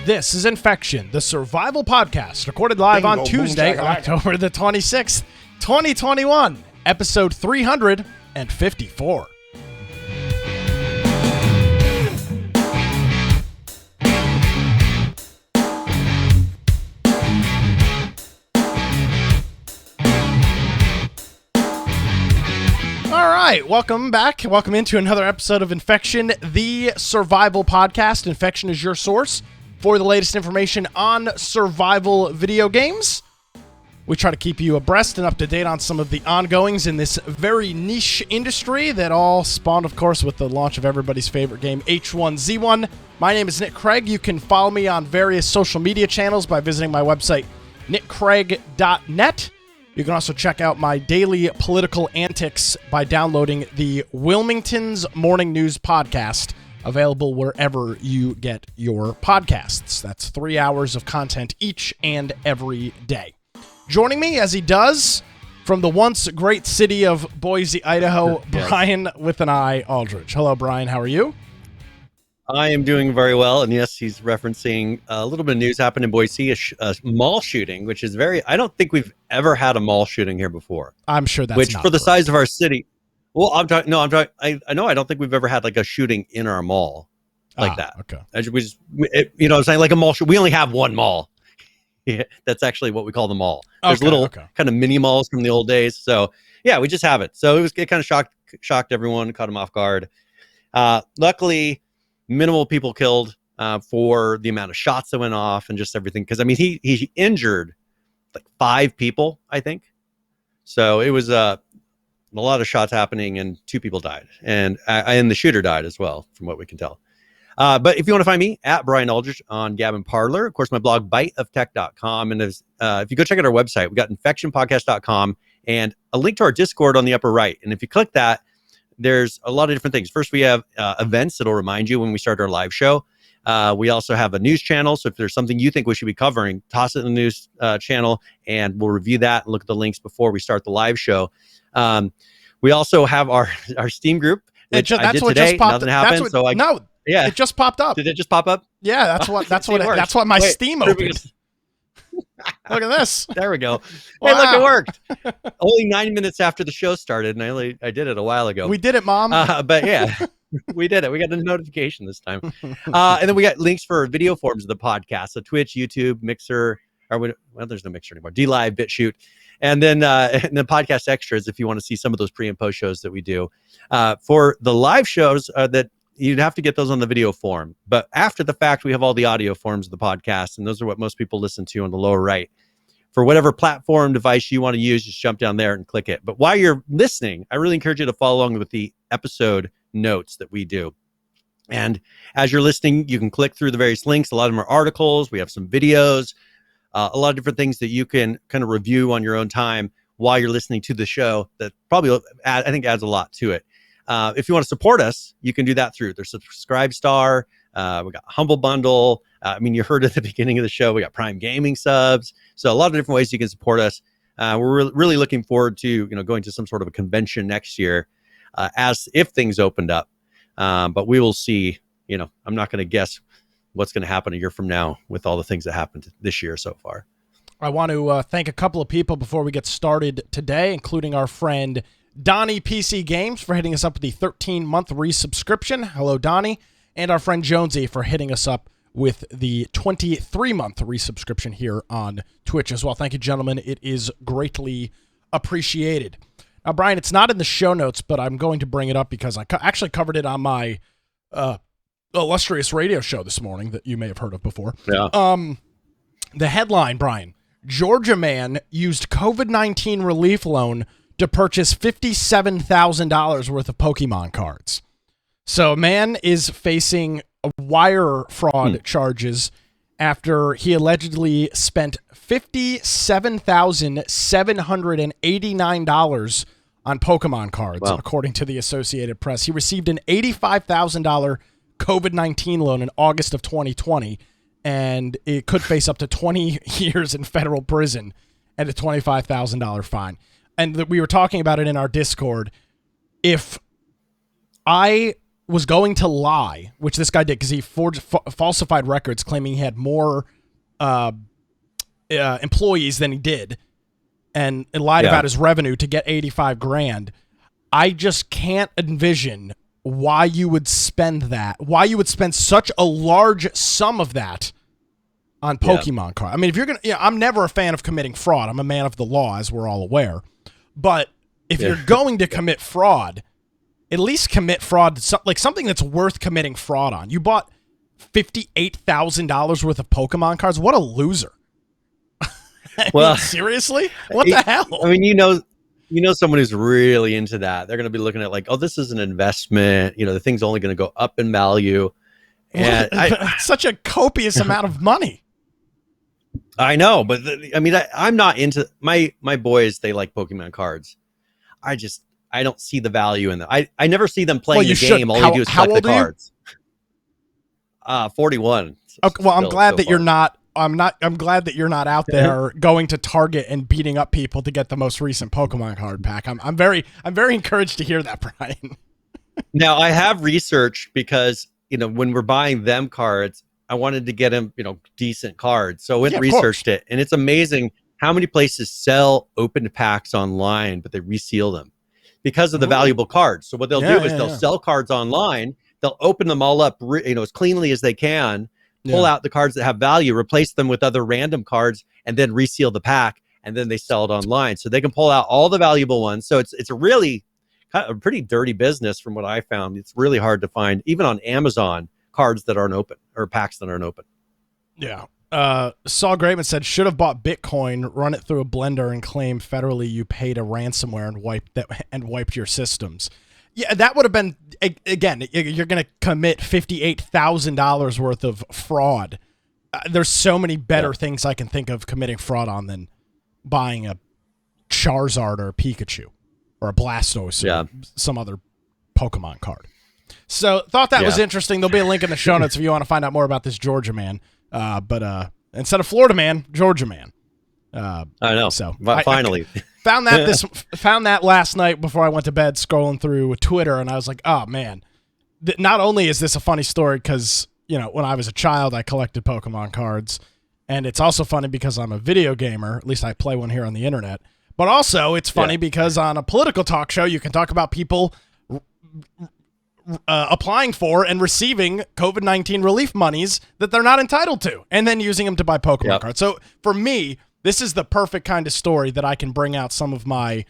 This is Infection, the survival podcast, recorded live on Tuesday, October the 26th, 2021, episode 354. All right, welcome back. Welcome into another episode of Infection, the survival podcast. Infection is your source for the latest information on survival video games. We try to keep you abreast and up to date on some of the ongoings in this very niche industry that all spawned, of course, with the launch of everybody's favorite game, H1Z1. My name is Nick Craig. You can follow me on various social media channels by visiting my website, nickcraig.net. You can also check out my daily political antics by downloading the Wilmington's Morning News podcast, available wherever you get your podcasts. That's 3 hours of content each and every day. Joining me, as he does, from the once great city of Boise, Idaho, yes, Brian with an I, Aldridge. Hello, Brian. How are you? I am doing very well, and yes, he's referencing a little bit of news happened in Boise, a mall shooting, which is I don't think we've ever had a mall shooting here before. I'm sure that's which not for the correct. Size of our city. Well, I don't think we've ever had like a shooting in our mall like that. Okay. It's like a mall. We only have one mall. Yeah, that's actually what we call the mall. There's kind of mini malls from the old days. So yeah, we just have it. So it kind of shocked everyone, caught them off guard. Luckily, minimal people killed for the amount of shots that went off and just everything. Because I mean, he injured like 5 people, I think. So it was a lot of shots happening, and 2 people died, and the shooter died as well, from what we can tell. But if you want to find me, at Brian Aldridge on Gab and Parler, of course, my blog, biteoftech.com. And if you go check out our website, we got infectionpodcast.com and a link to our Discord on the upper right. And if you click that, there's a lot of different things. First, we have events that'll remind you when we start our live show. We also have a news channel. So if there's something you think we should be covering, toss it in the news channel, and we'll review that and look at the links before we start the live show. We also have our Steam group, which I did today. Nothing happened. Yeah, it just popped up. Did it just pop up? Yeah, that's what my Steam opened. Look at this. There we go. Wow. Hey, look, it worked. Only 9 minutes after the show started, and I did it a while ago. We did it, Mom. But yeah, we did it. We got the notification this time. And then we got links for video forms of the podcast. So Twitch, YouTube, Mixer, there's no Mixer anymore. DLive, BitChute. And then the podcast extras if you want to see some of those pre and post shows that we do. For the live shows that you'd have to get those on the video form. But after the fact, we have all the audio forms of the podcast, and those are what most people listen to on the lower right. For whatever platform device you want to use, just jump down there and click it. But while you're listening, I really encourage you to follow along with the episode notes that we do. And as you're listening, you can click through the various links. A lot of them are articles. We have some videos, a lot of different things that you can kind of review on your own time while you're listening to the show. That probably, I think, adds a lot to it. If you want to support us, you can do that through there's Subscribe Star. We got Humble Bundle. You heard at the beginning of the show, we got Prime Gaming subs. So a lot of different ways you can support us. We're really looking forward to going to some sort of a convention next year, if things opened up. But we will see. I'm not going to guess what's going to happen a year from now with all the things that happened this year so far. I want to thank a couple of people before we get started today, including our friend Donnie PC Games for hitting us up with the 13-month resubscription. Hello, Donnie. And our friend Jonesy for hitting us up with the 23-month resubscription here on Twitch as well. Thank you, gentlemen. It is greatly appreciated. Now, Brian, it's not in the show notes, but I'm going to bring it up because I actually covered it on my illustrious radio show this morning that you may have heard of before. Yeah. The headline, Brian, Georgia man used COVID-19 relief loan to purchase $57,000 worth of Pokemon cards. So a man is facing wire fraud charges after he allegedly spent $57,789 on Pokemon cards, wow, according to the Associated Press. He received an $85,000 COVID-19 loan in August of 2020, and it could face up to 20 years in federal prison and a $25,000 fine. And we were talking about it in our Discord. If I was going to lie, which this guy did because he forged falsified records claiming he had more employees than he did, and lied about his revenue to get 85 grand. I just can't envision why you would spend that, why you would spend such a large sum of that on Pokemon cards. I mean, if you're going to, I'm never a fan of committing fraud. I'm a man of the law, as we're all aware. But if you're going to commit fraud, at least commit fraud, like something that's worth committing fraud on. You bought $58,000 worth of Pokemon cards. What a loser. Well, seriously? What the hell? I mean, you know someone who's really into that. They're going to be looking at like, oh, this is an investment. The thing's only going to go up in value. And such a copious amount of money. I know, but I'm not into my boys. They like Pokemon cards. I don't see the value in them. I never see them playing the game. All they do is collect the cards. 41. Okay, well, I'm glad that you're not. I'm glad that you're not out there going to Target and beating up people to get the most recent Pokemon card pack. I'm very encouraged to hear that, Brian. Now, I have researched because when we're buying them cards, I wanted to get them decent cards, so I went and researched it, and it's amazing how many places sell open packs online, but they reseal them because of the valuable cards. So what they'll do is they'll sell cards online, they'll open them all up, as cleanly as they can. Pull out the cards that have value, replace them with other random cards, and then reseal the pack, and then they sell it online. So they can pull out all the valuable ones. So it's a really kind of a pretty dirty business from what I found. It's really hard to find, even on Amazon, cards that aren't open or packs that aren't open. Yeah. Saul Graveman said, should have bought Bitcoin, run it through a blender, and claim federally you paid a ransomware and wiped your systems. Yeah, that would have been, again, you're going to commit $58,000 worth of fraud. There's so many better things I can think of committing fraud on than buying a Charizard or a Pikachu or a Blastoise or some other Pokemon card. So thought that was interesting. There'll be a link in the show notes if you want to find out more about this Georgia man. But instead of Florida man, Georgia man. I know. So finally. Found that last night before I went to bed, scrolling through Twitter, and I was like, oh man, not only is this a funny story because when I was a child I collected Pokemon cards, and it's also funny because I'm a video gamer, at least I play one here on the internet, but also it's funny because on a political talk show you can talk about people applying for and receiving COVID-19 relief monies that they're not entitled to, and then using them to buy Pokemon cards. So for me, this is the perfect kind of story that I can bring out some of my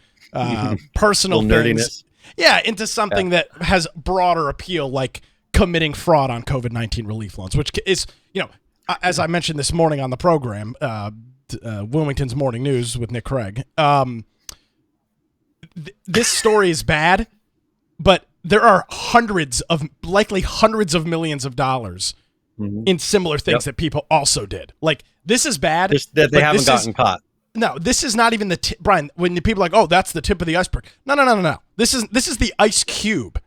personal things, into something that has broader appeal, like committing fraud on COVID-19 relief loans, which is, as I mentioned this morning on the program, Wilmington's Morning News with Nick Craig. This story is bad, but there are likely hundreds of millions of dollars in similar things that people also did. Like, this is bad. That they haven't gotten caught. No, this is not even the tip. Brian, when the people are like, oh, that's the tip of the iceberg. No. This is the ice cube.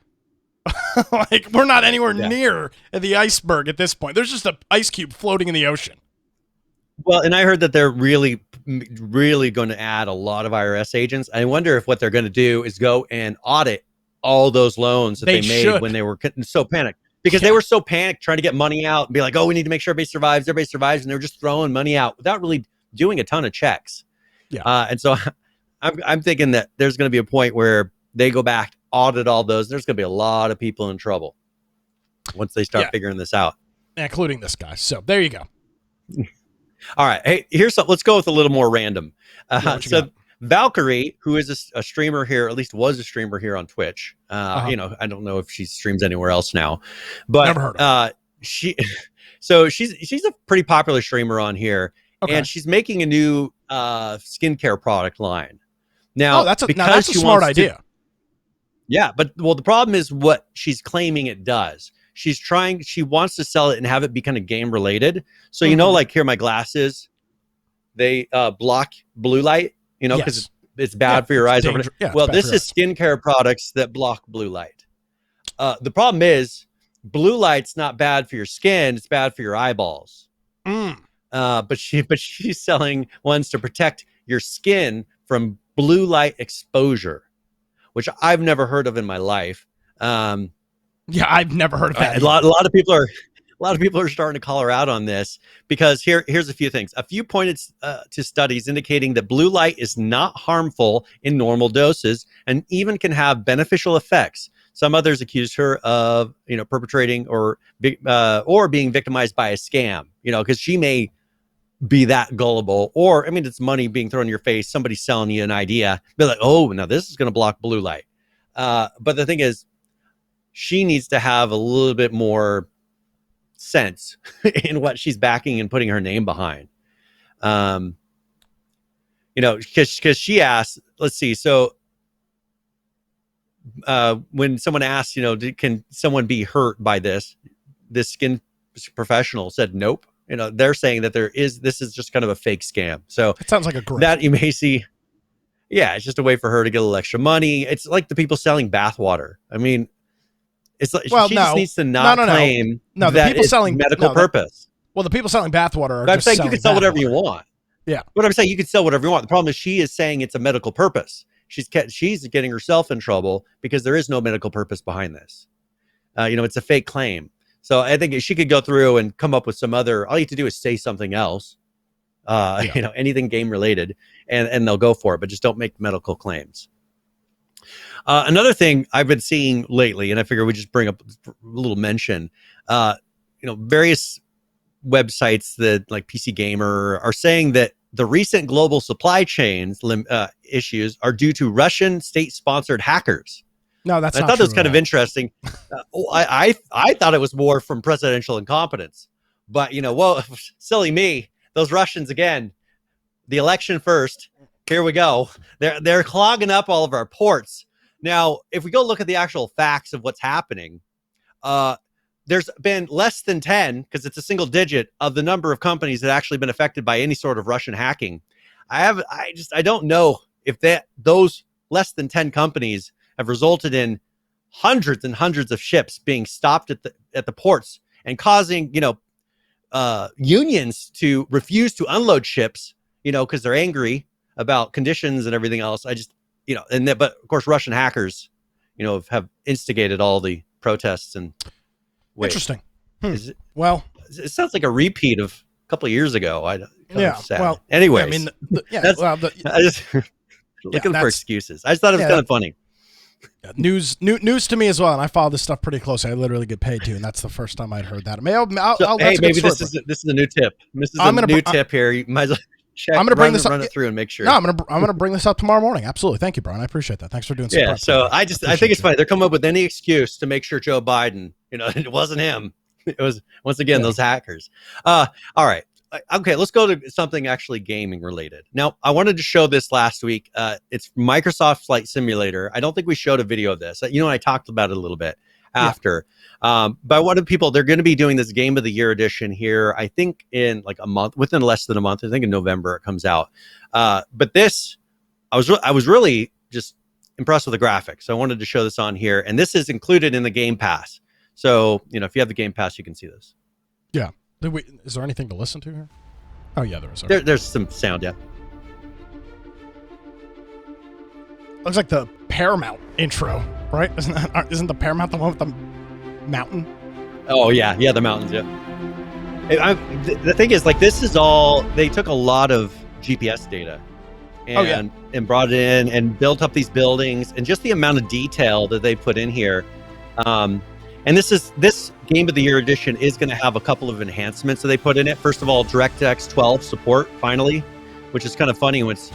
Like, we're not anywhere near the iceberg at this point. There's just an ice cube floating in the ocean. Well, and I heard that they're really, really going to add a lot of IRS agents. I wonder if what they're going to do is go and audit all those loans that they made when they were so panicked. Because they were so panicked trying to get money out and be like, oh, we need to make sure everybody survives. And they were just throwing money out without really doing a ton of checks. Yeah. And so I'm thinking that there's going to be a point where they go back, audit all those. There's going to be a lot of people in trouble once they start figuring this out. Including this guy. So there you go. All right. Hey, let's go with a little more random. So Valkyrie, who is a streamer here, at least was a streamer here on Twitch. I don't know if she streams anywhere else now, but never heard of she's a pretty popular streamer on here, and she's making a new skincare product line. Now, that's a smart idea. But the problem is what she's claiming it does. She wants to sell it and have it be kind of game related. So, like here, my glasses, they block blue light. Because it's bad for your eyes. Well, this is skincare products that block blue light. The problem is blue light's not bad for your skin; it's bad for your eyeballs. But she's selling ones to protect your skin from blue light exposure, which I've never heard of in my life. Yeah, I've never heard of that. A lot of people are starting to call her out on this because here's a few things. A few pointed to studies indicating that blue light is not harmful in normal doses and even can have beneficial effects. Some others accused her of, perpetrating or being victimized by a scam, because she may be that gullible, or it's money being thrown in your face. Somebody's selling you an idea. Be like, oh, now this is going to block blue light. But the thing is, she needs to have a little bit more sense in what she's backing and putting her name behind. Because she asked, let's see. So when someone asked, can someone be hurt by this skin professional said, nope. They're saying that this is just kind of a fake scam. So it sounds like a grift. That you may see. Yeah, it's just a way for her to get a little extra money. It's like the people selling bathwater. It's like she just needs to not claim the that people it's selling medical purpose. Well, the people selling bathwater are but I'm just saying you can sell whatever you want. Yeah. But I'm saying you can sell whatever you want. The problem is she is saying it's a medical purpose. She's getting herself in trouble because there is no medical purpose behind this. It's a fake claim. So I think she could go through and come up with some other. All you have to do is say something else. Anything game related, and they'll go for it, but just don't make medical claims. Another thing I've been seeing lately, and I figure we just bring up a little mention, various websites that like PC Gamer are saying that the recent global supply chains issues are due to Russian state-sponsored hackers. No, that's not I thought true that was kind of interesting. I thought it was more from presidential incompetence, but silly me. Those Russians again, the election first. Here we go. They're clogging up all of our ports. Now, if we go look at the actual facts of what's happening, there's been less than 10, because it's a single digit, of the number of companies that actually been affected by any sort of Russian hacking. I don't know if those less than 10 companies have resulted in hundreds and hundreds of ships being stopped at the ports and causing, unions to refuse to unload ships, because they're angry about conditions and everything else. But of course, Russian hackers, have instigated all the protests and. Interesting. It sounds like a repeat of a couple of years ago. Well, anyways, I just looking for excuses. I just thought it was kind of funny. News to me as well, and I follow this stuff pretty closely. I literally get paid to, and that's the first time I'd heard that. Maybe this is a new tip. This is a new tip here. You might as well check. I'm going to bring this up, run it through, and make sure. No, I'm going to bring this up tomorrow morning. Absolutely, thank you, Brian. I appreciate that. Thanks for doing. Yeah. So I think it's funny. They're coming up with any excuse to make sure Joe Biden. It wasn't him. It was once again those hackers. All right. Okay, let's go to something actually gaming related. Now, I wanted to show this last week. It's Microsoft Flight Simulator. I don't think we showed a video of this. I talked about it a little bit after. But I wanted people, they're going to be doing this Game of the Year edition here, I think in like a month, within less than a month. I think in November it comes out. But this, I was really just impressed with the graphics. So I wanted to show this on here. And this is included in the Game Pass. So, if you have the Game Pass, you can see this. Yeah. Is there anything to listen to here? Oh, yeah, there is. There's some sound, yeah. Looks like the Paramount intro, right? Isn't the Paramount the one with the mountain? Oh, yeah. Yeah, the mountains, yeah. The thing is, like, this is all, they took a lot of GPS data and brought it in and built up these buildings, and just the amount of detail that they put in here. And this Game of the Year edition is going to have a couple of enhancements that they put in it. First of all, DirectX 12 support, finally, which is kind of funny when it's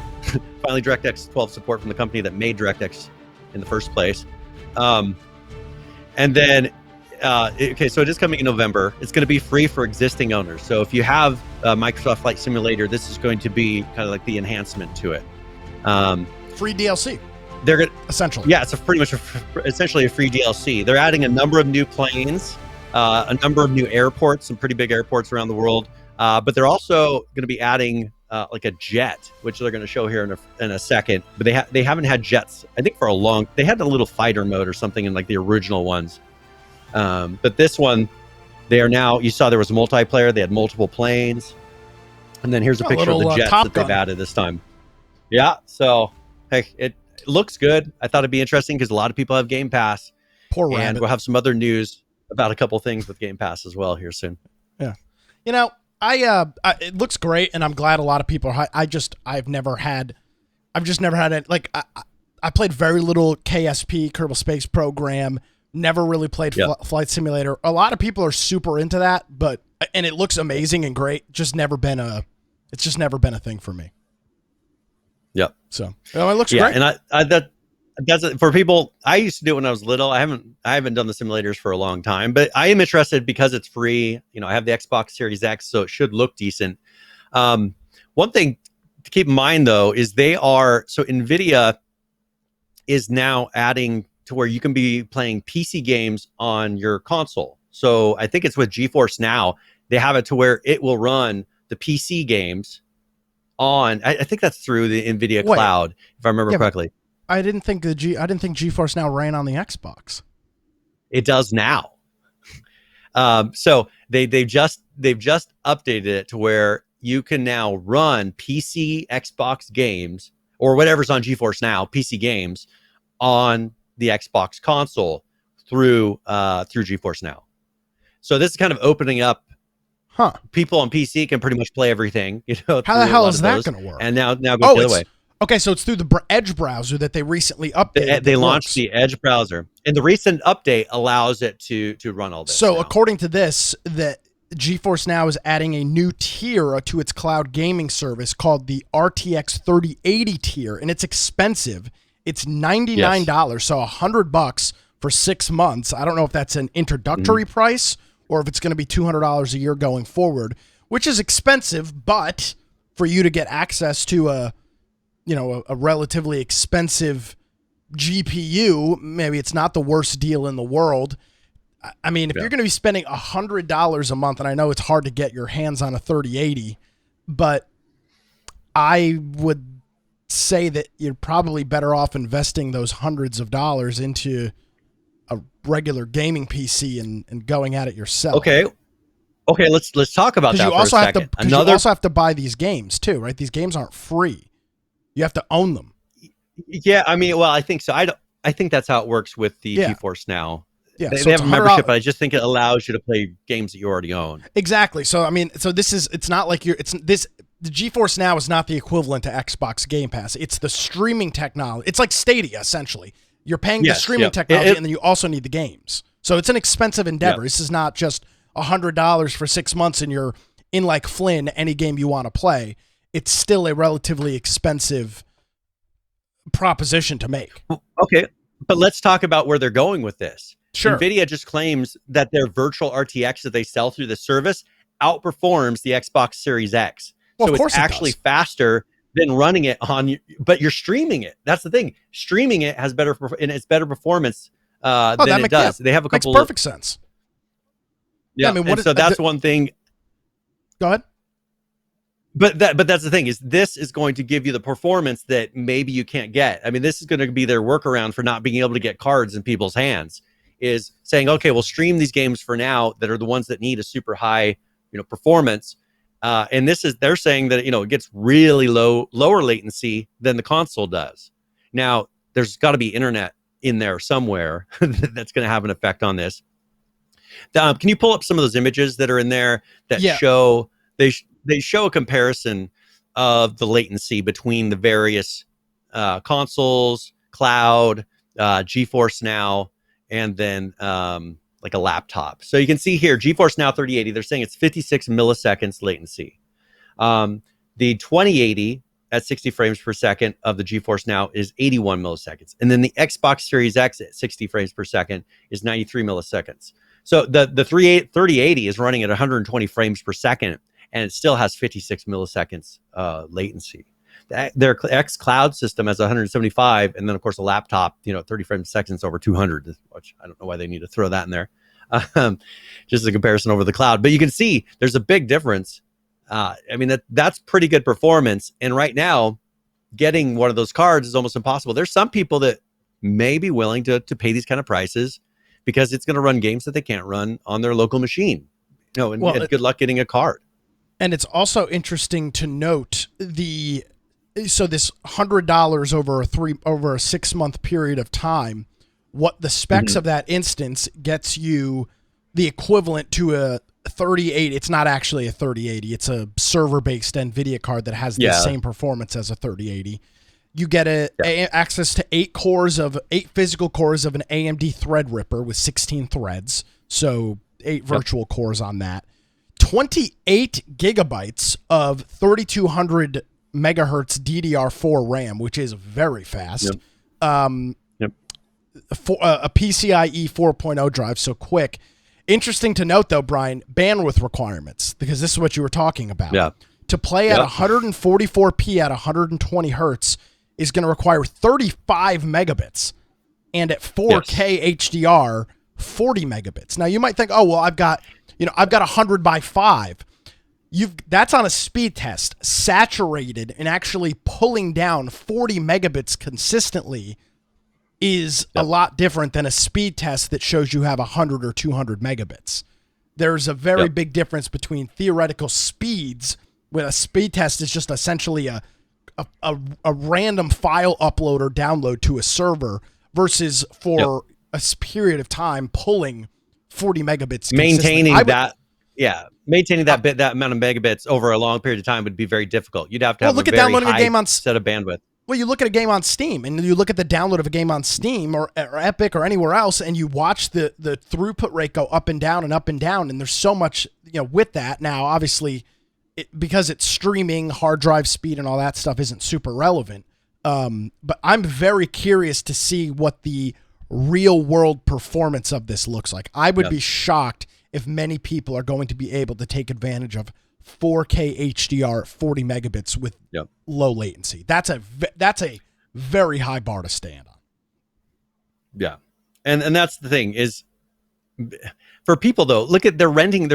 finally DirectX 12 support from the company that made DirectX in the first place. And then, so it is coming in November. It's going to be free for existing owners. So if you have Microsoft Flight Simulator, this is going to be kind of like the enhancement to it. Free DLC. They're going essentially. Yeah, it's essentially a free DLC. They're adding a number of new planes, a number of new airports, some pretty big airports around the world. But they're also going to be adding like a jet, which they're going to show here in a second. But they haven't had jets, I think, for a long. They had a little fighter mode or something in like the original ones. But this one, they are now. You saw there was multiplayer. They had multiple planes, and then here's a picture of the jets that they've added this time. Yeah. So hey, it looks good. I thought it'd be interesting because a lot of people have Game Pass, Poor and rabbit. we'll have some other news about a couple things with Game Pass as well here soon. Yeah. You know, it looks great, and I'm glad a lot of people are. I've just never had it. Like, I played very little KSP, Kerbal Space Program. Never really played Flight Simulator. A lot of people are super into that, and it looks amazing and great. It's just never been a thing for me. Yep. So it looks great. And that's for people. I used to do it when I was little. I haven't done the simulators for a long time, but I am interested because it's free. You know, I have the Xbox Series X, so it should look decent. One thing to keep in mind though is Nvidia is now adding to where you can be playing PC games on your console. So I think it's with GeForce Now. They have it to where it will run the PC games on. I think that's through the Nvidia cloud, if I remember correctly. I didn't think GeForce Now ran on the Xbox. It does now. So they've just updated it to where you can now run PC, Xbox games, or whatever's on GeForce Now, PC games on the Xbox console through GeForce Now. So this is kind of opening up. People on PC can pretty much play everything. You know, how the hell is that going to work? And now go the other way. Okay, so it's through the Edge browser that they recently updated. They launched the Edge browser, and the recent update allows it to run all this. So according to this, that GeForce Now is adding a new tier to its cloud gaming service called the RTX 3080 tier, and it's expensive. It's $99, so $100 for 6 months. I don't know if that's an introductory price or if it's going to be $200 a year going forward, which is expensive. But for you to get access to a relatively expensive GPU, maybe it's not the worst deal in the world. I mean, if you're going to be spending $100 a month, and I know it's hard to get your hands on a 3080, but I would say that you're probably better off investing those hundreds of dollars into a regular gaming PC and going at it yourself. Okay, let's talk about that for a second. You also have to buy these games too, right? These games aren't free. You have to own them. Yeah, I mean, well, I think so. I think that's how it works with the GeForce Now. Yeah, they have a membership, but I just think it allows you to play games that you already own. Exactly. So I mean, it's not like the GeForce Now is not the equivalent to Xbox Game Pass. It's the streaming technology. It's like Stadia, essentially. You're paying the streaming technology, and then you also need the games. So it's an expensive endeavor. This is not just $100 for 6 months and you're in like Flynn, any game you want to play. It's still a relatively expensive proposition to make. Okay, but let's talk about where they're going with this. Sure. Nvidia just claims that their virtual RTX that they sell through the service outperforms the Xbox Series X. Well, so of course it's actually faster than running it on, but you're streaming it. That's the thing. Streaming it has better performance than it does. They have a couple. Makes perfect sense. Yeah, I mean, so that's one thing. Go ahead. But that's the thing is this is going to give you the performance that maybe you can't get. I mean, this is going to be their workaround for not being able to get cards in people's hands. Is saying, okay, we'll stream these games for now that are the ones that need a super high, performance. And they're saying that, it gets really lower latency than the console does. Now, there's got to be internet in there somewhere that's going to have an effect on this. Can you pull up some of those images that are in there that show, they show a comparison of the latency between the various consoles, cloud, GeForce Now, and then like a laptop. So you can see here, GeForce Now 3080, they're saying it's 56 milliseconds latency. The 2080 at 60 frames per second of the GeForce Now is 81 milliseconds. And then the Xbox Series X at 60 frames per second is 93 milliseconds. So the 3080 is running at 120 frames per second, and it still has 56 milliseconds latency. Their X cloud system has 175, and then of course a laptop, 30 frames per second over 200, which I don't know why they need to throw that in there. Just a comparison over the cloud, but you can see there's a big difference. I mean, that's pretty good performance. And right now, getting one of those cards is almost impossible. There's some people that may be willing to pay these kind of prices because it's going to run games that they can't run on their local machine. And good luck getting a card. And it's also interesting to note so this $100 over a 6 month period of time what the specs of that instance gets you the equivalent to a 3080. It's not actually a 3080. It's a server-based Nvidia card that has the same performance as a 3080. You get access to 8 physical cores of an AMD Threadripper with 16 threads. So 8 virtual cores on that. 28 gigabytes of 3200 megahertz DDR4 RAM, which is very fast. A PCIe 4.0 drive, so quick. Interesting to note, though, Brian, bandwidth requirements, because this is what you were talking about. Yeah. To play at 144p at 120 hertz is going to require 35 megabits, and at 4K HDR, 40 megabits. Now, you might think, oh, well, I've got 100 by 5. That's on a speed test, saturated and actually pulling down 40 megabits consistently is a lot different than a speed test that shows you have 100 or 200 megabits. There's a very big difference between theoretical speeds, where a speed test is just essentially a random file upload or download to a server, versus for a period of time pulling 40 megabits. Maintaining that amount of megabits over a long period of time would be very difficult. You'd have to have a very high set of bandwidth. Well, you look at a game on Steam, and you look at the download of a game on Steam or Epic or anywhere else, and you watch the throughput rate go up and down and up and down, and there's so much with that. Now, obviously, because it's streaming, hard drive speed and all that stuff isn't super relevant. But I'm very curious to see what the real world performance of this looks like. I would be shocked if many people are going to be able to take advantage of 4K HDR at 40 megabits with low latency. That's a very high bar to stand on. Yeah. And that's the thing is, for people though, look at their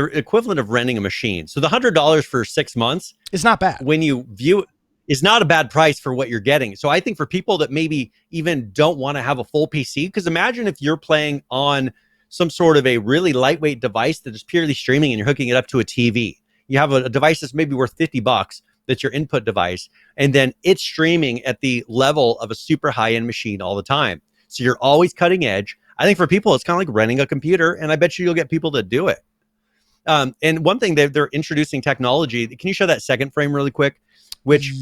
equivalent of renting a machine. So the $100 for 6 months is not bad. When you view it, is not a bad price for what you're getting. So I think for people that maybe even don't want to have a full PC, because imagine if you're playing on some sort of a really lightweight device that is purely streaming and you're hooking it up to a TV. You have a device that's maybe worth $50, that's your input device, and then it's streaming at the level of a super high-end machine all the time. So you're always cutting edge. I think for people, it's kind of like renting a computer, and I bet you'll get people to do it. And one thing, they're introducing technology. Can you show that second frame really quick? Which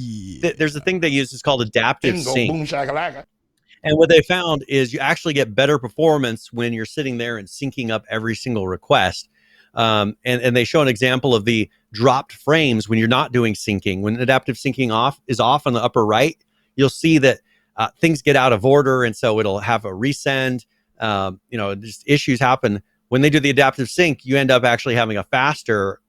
there's a thing they use, it's called adaptive sync. And what they found is you actually get better performance when you're sitting there and syncing up every single request. And they show an example of the dropped frames when you're not doing syncing. When adaptive syncing is off on the upper right, you'll see that things get out of order, and so it'll have a resend. Just issues happen. When they do the adaptive sync, you end up actually having a faster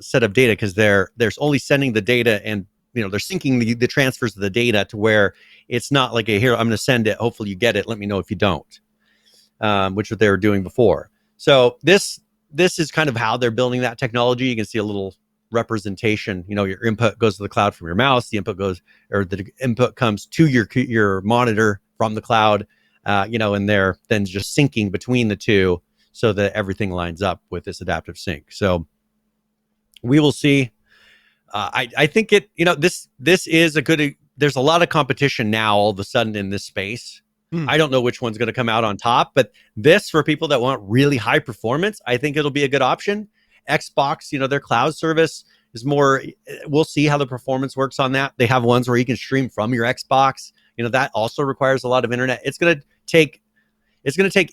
set of data, because they're only sending the data, and they're syncing the transfers of the data to where it's not like here, I'm going to send it, hopefully you get it, let me know if you don't, which what they were doing before. So this is kind of how they're building that technology. You can see a little representation. Your input goes to the cloud from your mouse. The input comes to your monitor from the cloud. And they're then just syncing between the two so that everything lines up with this adaptive sync. So we will see. I think this is a good. There's a lot of competition now all of a sudden in this space. I don't know which one's going to come out on top, but this, for people that want really high performance, I think it'll be a good option. Xbox, their cloud service is more, we'll see how the performance works on that. They have ones where you can stream from your Xbox. That also requires a lot of internet. It's going to take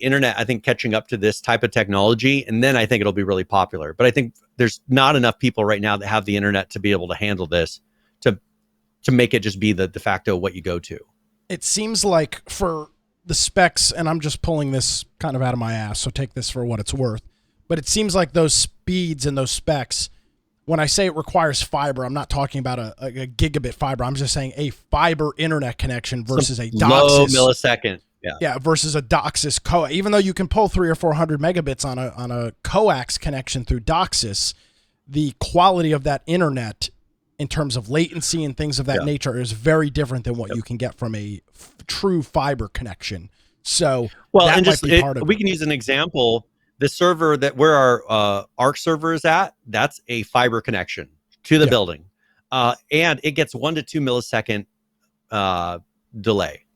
internet, I think, catching up to this type of technology, and then I think it'll be really popular. But I think there's not enough people right now that have the internet to be able to handle this, to make it just be the de facto what you go to. It seems like for the specs, and I'm just pulling this kind of out of my ass, so take this for what it's worth, but it seems like those speeds and those specs, when I say it requires fiber, I'm not talking about a gigabit fiber. I'm just saying a fiber internet connection versus a DOCSIS. Low millisecond. Yeah, versus a DOCSIS coax. Even though you can pull 300 or 400 megabits on a coax connection through DOCSIS, the quality of that internet in terms of latency and things of that nature is very different than what you can get from a true fiber connection. So that might be part of it. We can use an example. The server where our Arc server is at, that's a fiber connection to the building. And it gets 1 to 2 millisecond delay.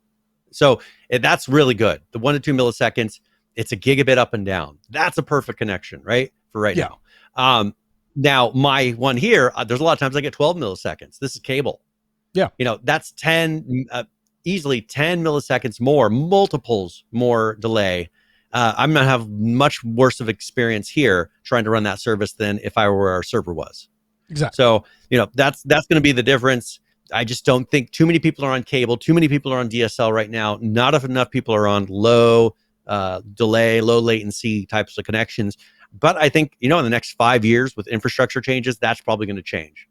So that's really good. The 1 to 2 milliseconds, it's a gigabit up and down. That's a perfect connection, right? For right now. Now my one here, there's a lot of times I get 12 milliseconds. This is cable. Yeah. That's 10, easily 10 milliseconds more, multiples more delay. I'm going to have much worse of experience here trying to run that service than if I were where our server was. Exactly. So, that's going to be the difference. I just don't think too many people are on cable. Too many people are on DSL right now. Not enough people are on low delay, low latency types of connections. But I think, in the next 5 years with infrastructure changes, that's probably going to change.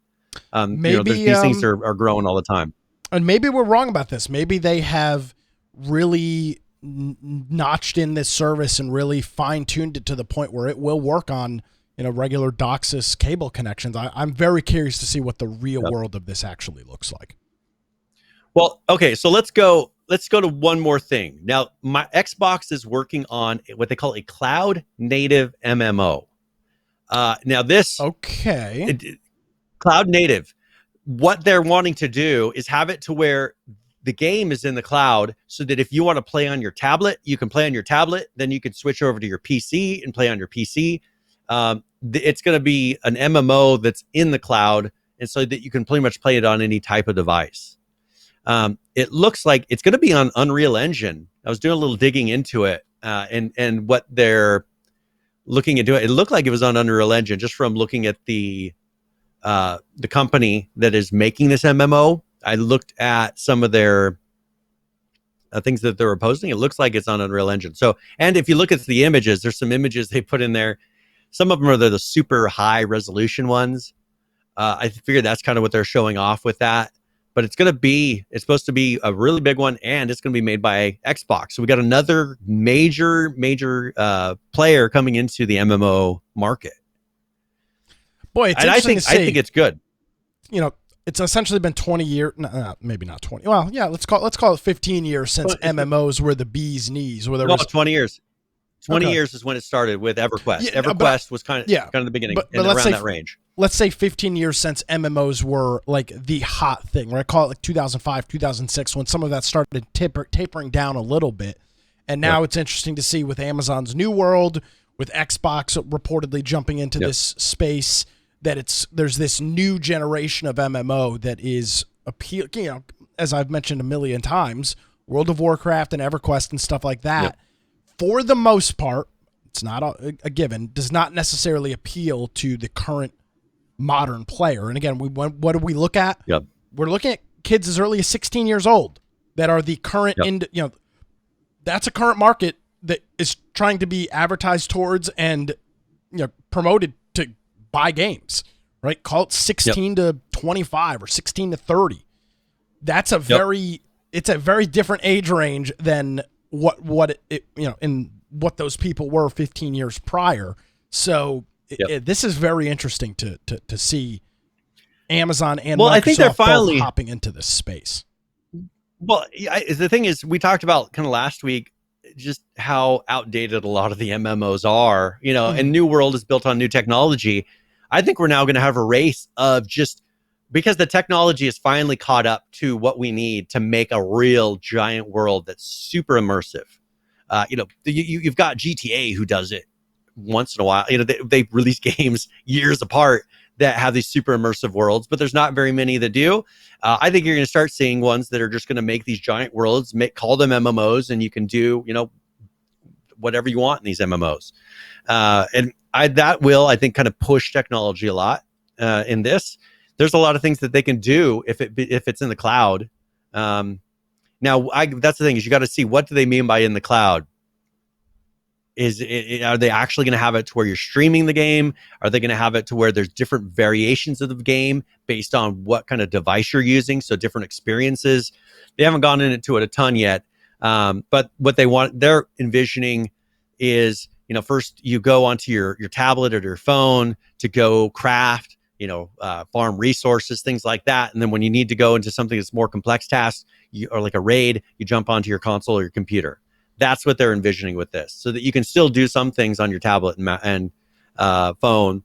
Maybe these things are growing all the time. And maybe we're wrong about this. Maybe they have really notched in this service and really fine-tuned it to the point where it will work on regular DOCSIS cable connections. I'm very curious to see what the real world of this actually looks like. Well, okay, so let's go to one more thing. Now, my Xbox is working on what they call a cloud native MMO. Now this cloud native, what they're wanting to do is have it to where the game is in the cloud, so that if you want to play on your tablet, you can play on your tablet. Then you can switch over to your PC and play on your PC. It's going to be an MMO that's in the cloud, and so that you can pretty much play it on any type of device. It looks like it's going to be on Unreal Engine. I was doing a little digging into it, and what they're looking into. It looked like it was on Unreal Engine just from looking at the company that is making this MMO. I looked at some of their things that they were posting. It looks like it's on Unreal Engine. So, and if you look at the images, there's some images they put in there. Some of them are the super high resolution ones. I figured that's kind of what they're showing off with that. But it's supposed to be a really big one, and it's going to be made by Xbox. So we got another major player coming into the MMO market. Boy, it's interesting to see. I think it's good. It's essentially been 20 years, maybe not 20. Well, yeah, let's call it 15 years since MMOs were the bee's knees. Where there was 20 years. 20 years is when it started with EverQuest. Yeah, EverQuest was kind of the beginning, but around that range. Let's say 15 years since MMOs were like the hot thing, right? Call it like 2005, 2006, when some of that started tapering down a little bit. And now it's interesting to see with Amazon's New World, with Xbox reportedly jumping into this space, that there's this new generation of MMO that is as I've mentioned a million times, World of Warcraft and EverQuest and stuff like that. For the most part, it's not a given, does not necessarily appeal to the current modern player. And again, what do we look at? We're looking at kids as early as 16 years old that are the current, that's a current market that is trying to be advertised towards and promoted to buy games, right? Call it 16 to 25 or 16 to 30. That's it's a very different age range than what those people were 15 years prior. So this is very interesting to see Amazon and Microsoft I think they're finally hopping into this space. Well, the thing is, we talked about kind of last week just how outdated a lot of the MMOs are, and New World is built on new technology. I think we're now going to have a race of just because the technology is finally caught up to what we need to make a real giant world that's super immersive. You've got GTA who does it once in a while. They release games years apart that have these super immersive worlds, but there's not very many that do. I think you're going to start seeing ones that are just going to make these giant worlds, call them MMOs, and you can do, whatever you want in these MMOs. And that will, I think, kind of push technology a lot in this. There's a lot of things that they can do if it's in the cloud. Now, that's the thing, is you got to see, what do they mean by in the cloud? Are they actually going to have it to where you're streaming the game? Are they going to have it to where there's different variations of the game based on what kind of device you're using? So different experiences. They haven't gone into it a ton yet. But what they're envisioning is, first you go onto your tablet or your phone to go craft, farm resources, things like that. And then when you need to go into something that's more complex tasks, or like a raid, you jump onto your console or your computer. That's what they're envisioning with this, so that you can still do some things on your tablet and phone,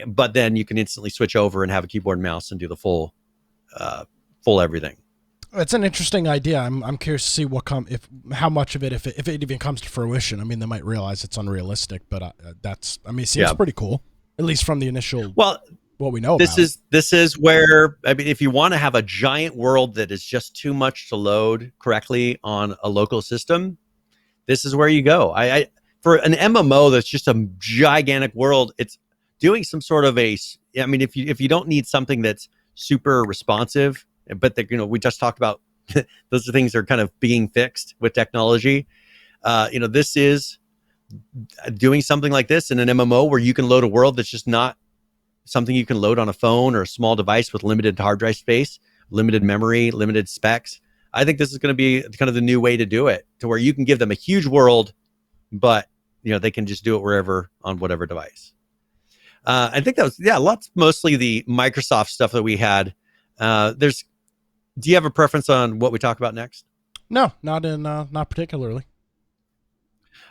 but then you can instantly switch over and have a keyboard and mouse and do the full everything. It's an interesting idea. I'm curious to see how much of it, if it even comes to fruition. I mean, they might realize it's unrealistic, but it seems pretty cool, at least from the initial. Well, what we know this about this is where, I mean, if you want to have a giant world that is just too much to load correctly on a local system, this is where you go. I for an MMO that's just a gigantic world, it's doing some sort of I mean, if you don't need something that's super responsive, but we just talked about those things are kind of being fixed with technology. This is doing something like this in an MMO where you can load a world that's just not something you can load on a phone or a small device with limited hard drive space, limited memory, limited specs. I think this is going to be kind of the new way to do it, to where you can give them a huge world, but they can just do it wherever on whatever device. I think that was mostly the Microsoft stuff that we had. Do you have a preference on what we talk about next? No, not particularly.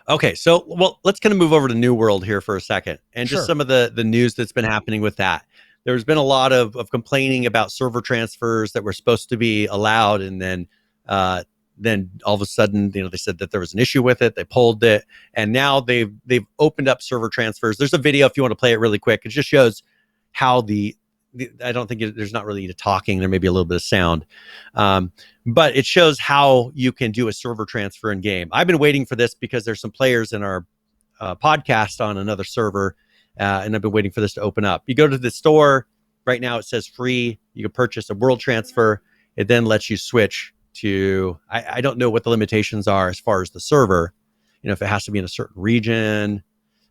Okay, so let's kind of move over to New World here for a second, and just some of the news that's been happening with that. There's been a lot of complaining about server transfers that were supposed to be allowed, and then all of a sudden, they said that there was an issue with it. They pulled it, and now they've opened up server transfers. There's a video if you want to play it really quick. It just shows how I don't think there's not really talking. There may be a little bit of sound, but it shows how you can do a server transfer in game. I've been waiting for this because there's some players in our podcast on another server, and I've been waiting for this to open up. You go to the store right now. It says free. You can purchase a world transfer. It then lets you switch to. I don't know what the limitations are as far as the server. If it has to be in a certain region.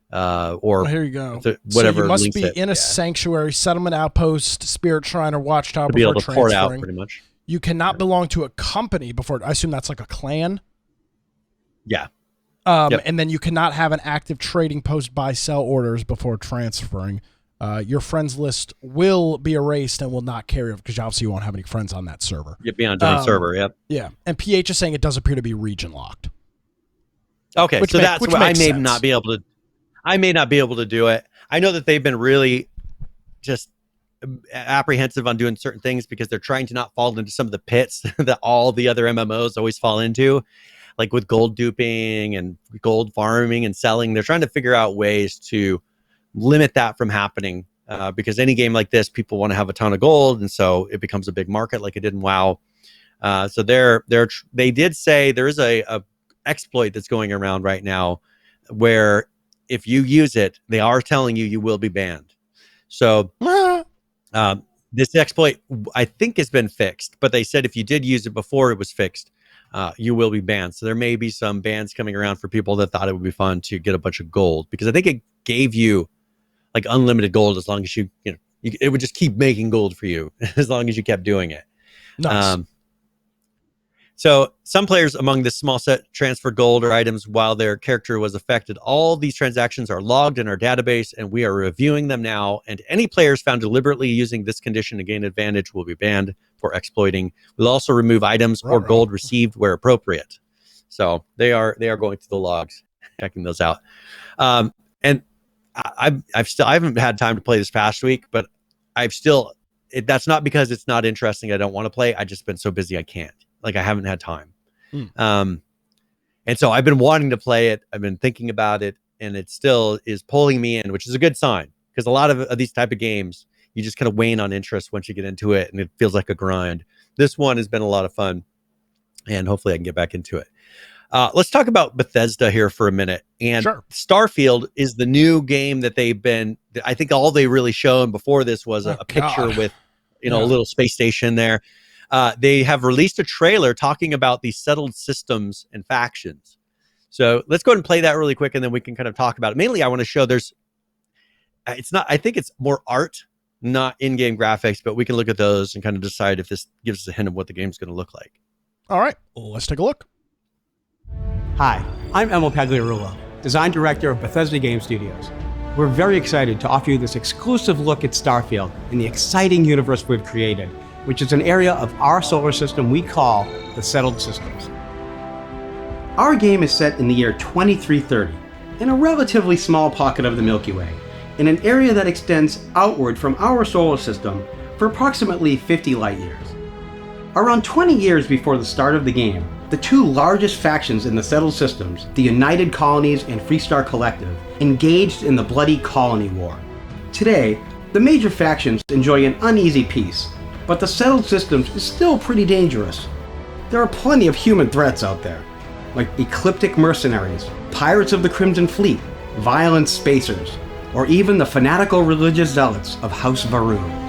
Here you go. Whatever. So you must be in a sanctuary, settlement outpost, spirit shrine, or watchtower to be able to transferring. pour it out, pretty much. You cannot belong to a company before. I assume that's like a clan. Yeah. And then you cannot have an active trading post buy-sell orders before transferring. Your friends list will be erased and will not carry over because obviously you won't have any friends on that server. You'll be on a different server. Yep. Yeah. And PH is saying it does appear to be region locked. Okay, so that's why I may not be able to. I may not be able to do it. I know that they've been really just apprehensive on doing certain things because they're trying to not fall into some of the pits that all the other MMOs always fall into, like with gold duping and gold farming and selling. They're trying to figure out ways to limit that from happening because any game like this, people want to have a ton of gold, and so it becomes a big market like it did in WoW. So they did say there is a exploit that's going around right now where if you use it, they are telling you will be banned. So this exploit, I think, has been fixed. But they said if you did use it before it was fixed, you will be banned. So there may be some bans coming around for people that thought it would be fun to get a bunch of gold. Because I think it gave you like unlimited gold as long as it would just keep making gold for you as long as you kept doing it. Nice. So some players among this small set transferred gold or items while their character was affected. All these transactions are logged in our database, and we are reviewing them now. And any players found deliberately using this condition to gain advantage will be banned for exploiting. We'll also remove items or gold received where appropriate. So they are going through the logs, checking those out. And I haven't had time to play this past week, but that's not because it's not interesting. I don't want to play. I've just been so busy I can't. Like I haven't had time. And so I've been wanting to play it. I've been thinking about it, and it still is pulling me in, which is a good sign because a lot of these type of games, you just kind of wane on interest once you get into it, and it feels like a grind. This one has been a lot of fun, and hopefully I can get back into it. Let's talk about Bethesda here for a minute. And Starfield is the new game that I think all they really shown before this was a picture with, a little space station there. They have released a trailer talking about the settled systems and factions. So let's go ahead and play that really quick, and then we can kind of talk about it. Mainly, I want to show I think it's more art, not in-game graphics, but we can look at those and kind of decide if this gives us a hint of what the game's going to look like. All right, let's take a look. Hi, I'm Emil Pagliarulo, Design Director of Bethesda Game Studios. We're very excited to offer you this exclusive look at Starfield and the exciting universe we've created, which is an area of our solar system we call the Settled Systems. Our game is set in the year 2330, in a relatively small pocket of the Milky Way, in an area that extends outward from our solar system for approximately 50 light years. Around 20 years before the start of the game, the two largest factions in the settled systems, the United Colonies and Freestar Collective, engaged in the bloody Colony War. Today, the major factions enjoy an uneasy peace, but the settled systems is still pretty dangerous. There are plenty of human threats out there, like ecliptic mercenaries, pirates of the Crimson Fleet, violent spacers, or even the fanatical religious zealots of House Varun.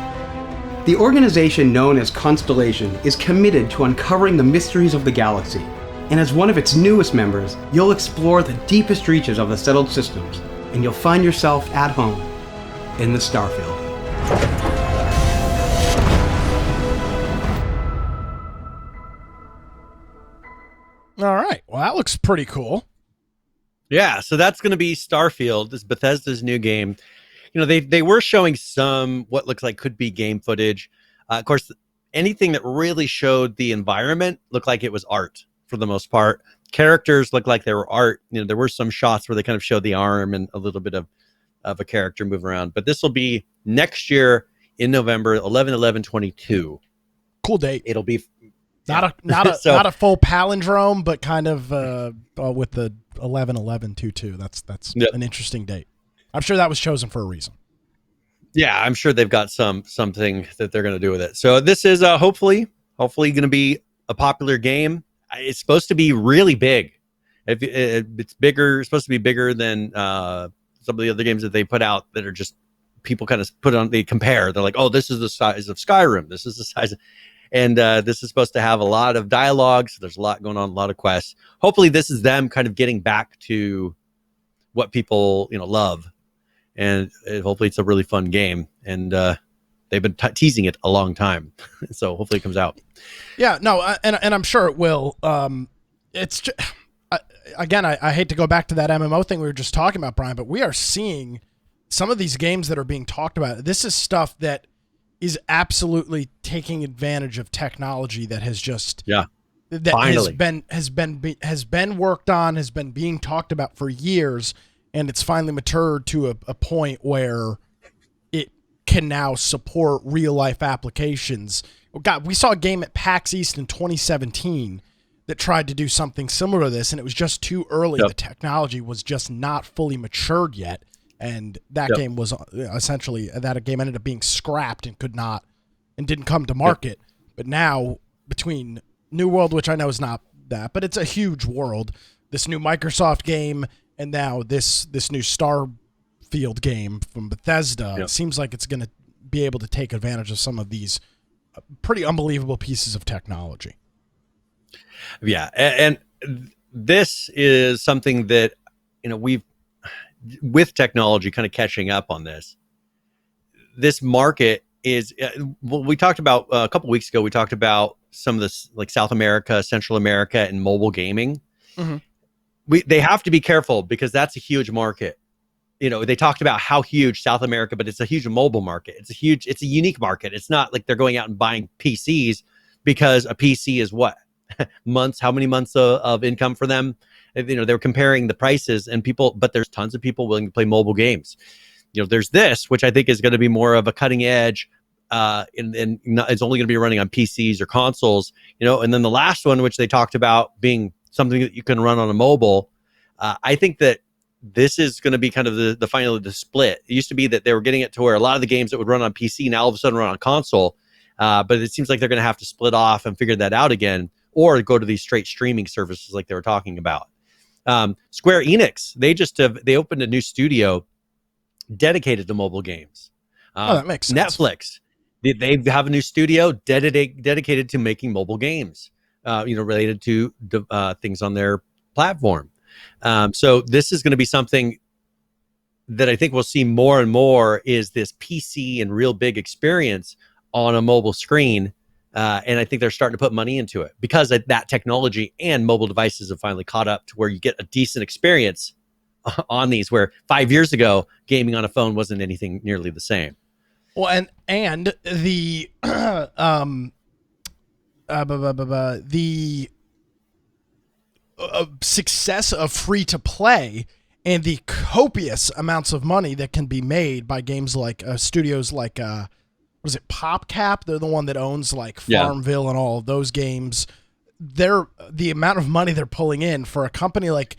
The organization known as Constellation is committed to uncovering the mysteries of the galaxy, and as one of its newest members, you'll explore the deepest reaches of the settled systems, and you'll find yourself at home in the Starfield. All right. Well, that looks pretty cool. Yeah, so that's going to be Starfield, this Bethesda's new game. You know, they were showing some what looks like could be game footage. Of course, anything that really showed the environment looked like it was art for the most part. Characters looked like they were art. You know, there were some shots where they kind of showed the arm and a little bit of a character moving around. But this will be next year in November, 11/11/22. Cool date. It'll be not a full palindrome, but kind of with the 11/11/22. That's an interesting date. I'm sure that was chosen for a reason. Yeah, I'm sure they've got something that they're going to do with it. So this is hopefully going to be a popular game. It's supposed to be really big. It's bigger, it's supposed to be bigger than some of the other games that they put out that are just people kind of put on. They compare. They're like, oh, this is the size of Skyrim. This is the size, and this is supposed to have a lot of dialogue. So there's a lot going on, a lot of quests. Hopefully, this is them kind of getting back to what people love. And hopefully it's a really fun game. And they've been teasing it a long time. So hopefully it comes out. Yeah, no, and I'm sure it will. It's just, again, I hate to go back to that MMO thing we were just talking about, Brian, but we are seeing some of these games that are being talked about. This is stuff that is absolutely taking advantage of technology that has just finally has been worked on, has been being talked about for years. And it's finally matured to a point where it can now support real life applications. God, we saw a game at PAX East in 2017 that tried to do something similar to this, and it was just too early. Yep. The technology was just not fully matured yet, and that game was essentially that game ended up being scrapped and didn't come to market. Yep. But now between New World, which I know is not that, but it's a huge world, this new Microsoft game. And now this new Starfield game from Bethesda, it seems like it's going to be able to take advantage of some of these pretty unbelievable pieces of technology. Yeah, and this is something that we've with technology kind of catching up on this. This market is we talked about a couple weeks ago. We talked about some of this like South America, Central America, and mobile gaming. Mm-hmm. They have to be careful because that's a huge market. They talked about how huge South America, but it's a huge mobile market. It's a unique market. It's not like they're going out and buying PCs because a PC is what how many months of income for them. They're comparing the prices and but there's tons of people willing to play mobile games. There's this, which I think is going to be more of a cutting edge, and it's only going to be running on PCs or consoles, and then the last one, which they talked about being something that you can run on a mobile. I think that this is going to be kind of the finally the split. It used to be that they were getting it to where a lot of the games that would run on PC now all of a sudden run on console. But it seems like they're going to have to split off and figure that out again, or go to these straight streaming services like they were talking about. Square Enix, they opened a new studio dedicated to mobile games. That makes sense. Netflix, they have a new studio dedicated to making mobile games. Related to things on their platform. So this is going to be something that I think we'll see more and more is this PC and real big experience on a mobile screen. And I think they're starting to put money into it because that technology and mobile devices have finally caught up to where you get a decent experience on these, where 5 years ago, gaming on a phone wasn't anything nearly the same. Well, and the the success of free to play and the copious amounts of money that can be made by games like studios like was it PopCap? They're the one that owns like Yeah. Farmville and all of those games. The amount of money they're pulling in for a company like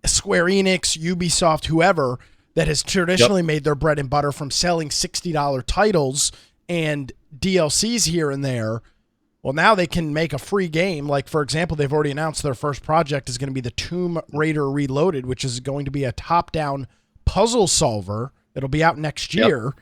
Square Enix, Ubisoft, whoever, that has traditionally made their bread and butter from selling $60 titles and DLCs here and there. Well, now they can make a free game. Like, for example, they've already announced their first project is going to be the Tomb Raider Reloaded, which is going to be a top-down puzzle solver. It'll be out next year.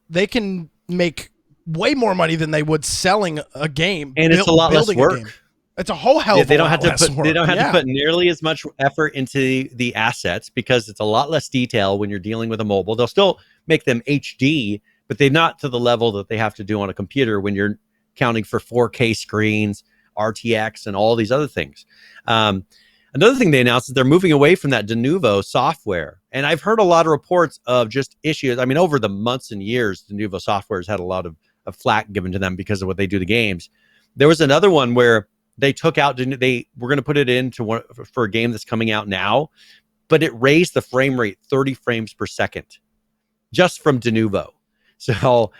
They can make way more money than they would selling a game. And it's a lot less work. It's a whole hell of a lot less work. They don't have to put nearly as much effort into the assets because it's a lot less detail when you're dealing with a mobile. They'll still make them HD, but they're not to the level that they have to do on a computer when you're counting for 4K screens, RTX, and all these other things. Another thing they announced is they're moving away from that de novo software. And I've heard a lot of reports of just issues. I mean, over the months and years, de novo software has had a lot of flack given to them because of what they do to games. There was another one where they took out, they were going to put it into one for a game that's coming out now, but it raised the frame rate 30 frames per second just from de novo. So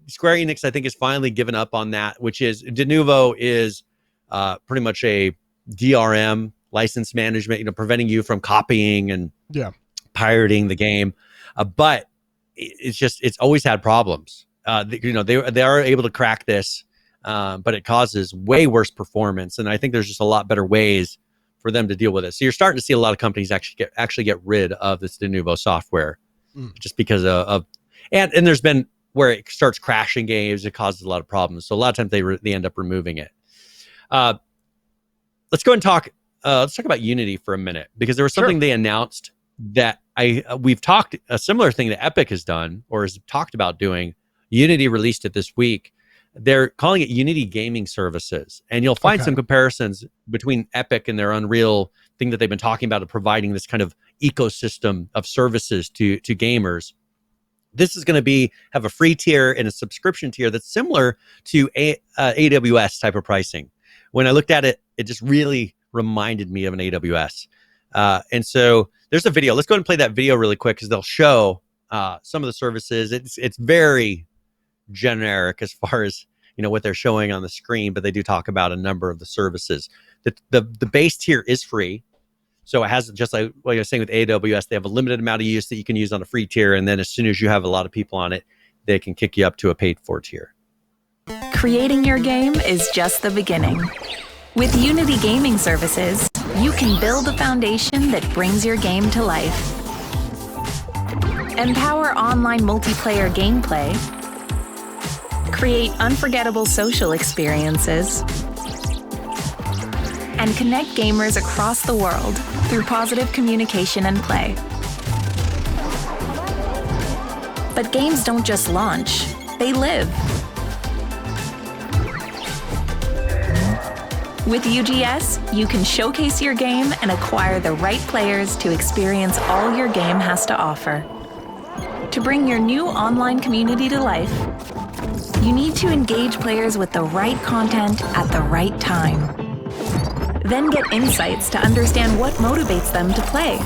Square Enix, I think, has finally given up on that, which is de novo is pretty much a DRM, license management, preventing you from copying and pirating the game. But it's always had problems. They are able to crack this, but it causes way worse performance. And I think there's just a lot better ways for them to deal with it. So you're starting to see a lot of companies actually get rid of this de novo software just because of and there's been where it starts crashing games. It causes a lot of problems. So a lot of times they end up removing it. Let's go and talk. Let's talk about Unity for a minute, because there was something they announced that we've talked, a similar thing that Epic has done or has talked about doing. Unity released it this week. They're calling it Unity Gaming Services, and you'll find some comparisons between Epic and their Unreal thing that they've been talking about of providing this kind of ecosystem of services to gamers. This is going to have a free tier and a subscription tier that's similar to AWS type of pricing. When I looked at it, it just really reminded me of an AWS. And so there's a video. Let's go ahead and play that video really quick, because they'll show some of the services. It's very generic as far as what they're showing on the screen, but they do talk about a number of the services. The base tier is free. So it has, just like what I was saying with AWS, they have a limited amount of use that you can use on a free tier. And then as soon as you have a lot of people on it, they can kick you up to a paid for tier. Creating your game is just the beginning. With Unity Gaming Services, you can build a foundation that brings your game to life. Empower online multiplayer gameplay. Create unforgettable social experiences. And connect gamers across the world through positive communication and play. But games don't just launch, they live. With UGS, you can showcase your game and acquire the right players to experience all your game has to offer. To bring your new online community to life, you need to engage players with the right content at the right time. Then get insights to understand what motivates them to play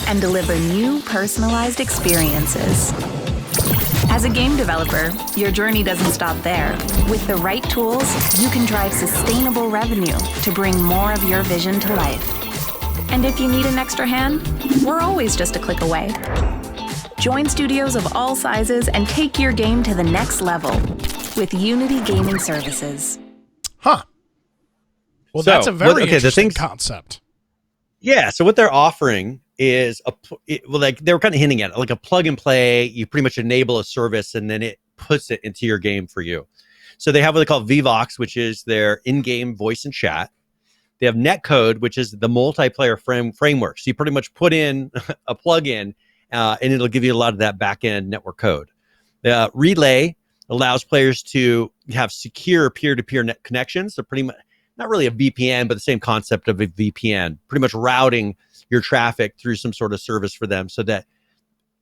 and deliver new personalized experiences. As a game developer, your journey doesn't stop there. With the right tools, you can drive sustainable revenue to bring more of your vision to life. And if you need an extra hand, we're always just a click away. Join studios of all sizes and take your game to the next level with Unity Gaming Services. Huh. Well, that's a very interesting concept. Yeah. So what they're offering is like they were kind of hinting at it, like a plug and play. You pretty much enable a service and then it puts it into your game for you. So they have what they call Vivox, which is their in-game voice and chat. They have Netcode, which is the multiplayer framework. So you pretty much put in a plug-in and it'll give you a lot of that back-end network code. Relay allows players to have secure peer-to-peer net connections. So pretty much, not really a VPN, but the same concept of a VPN, pretty much routing your traffic through some sort of service for them so that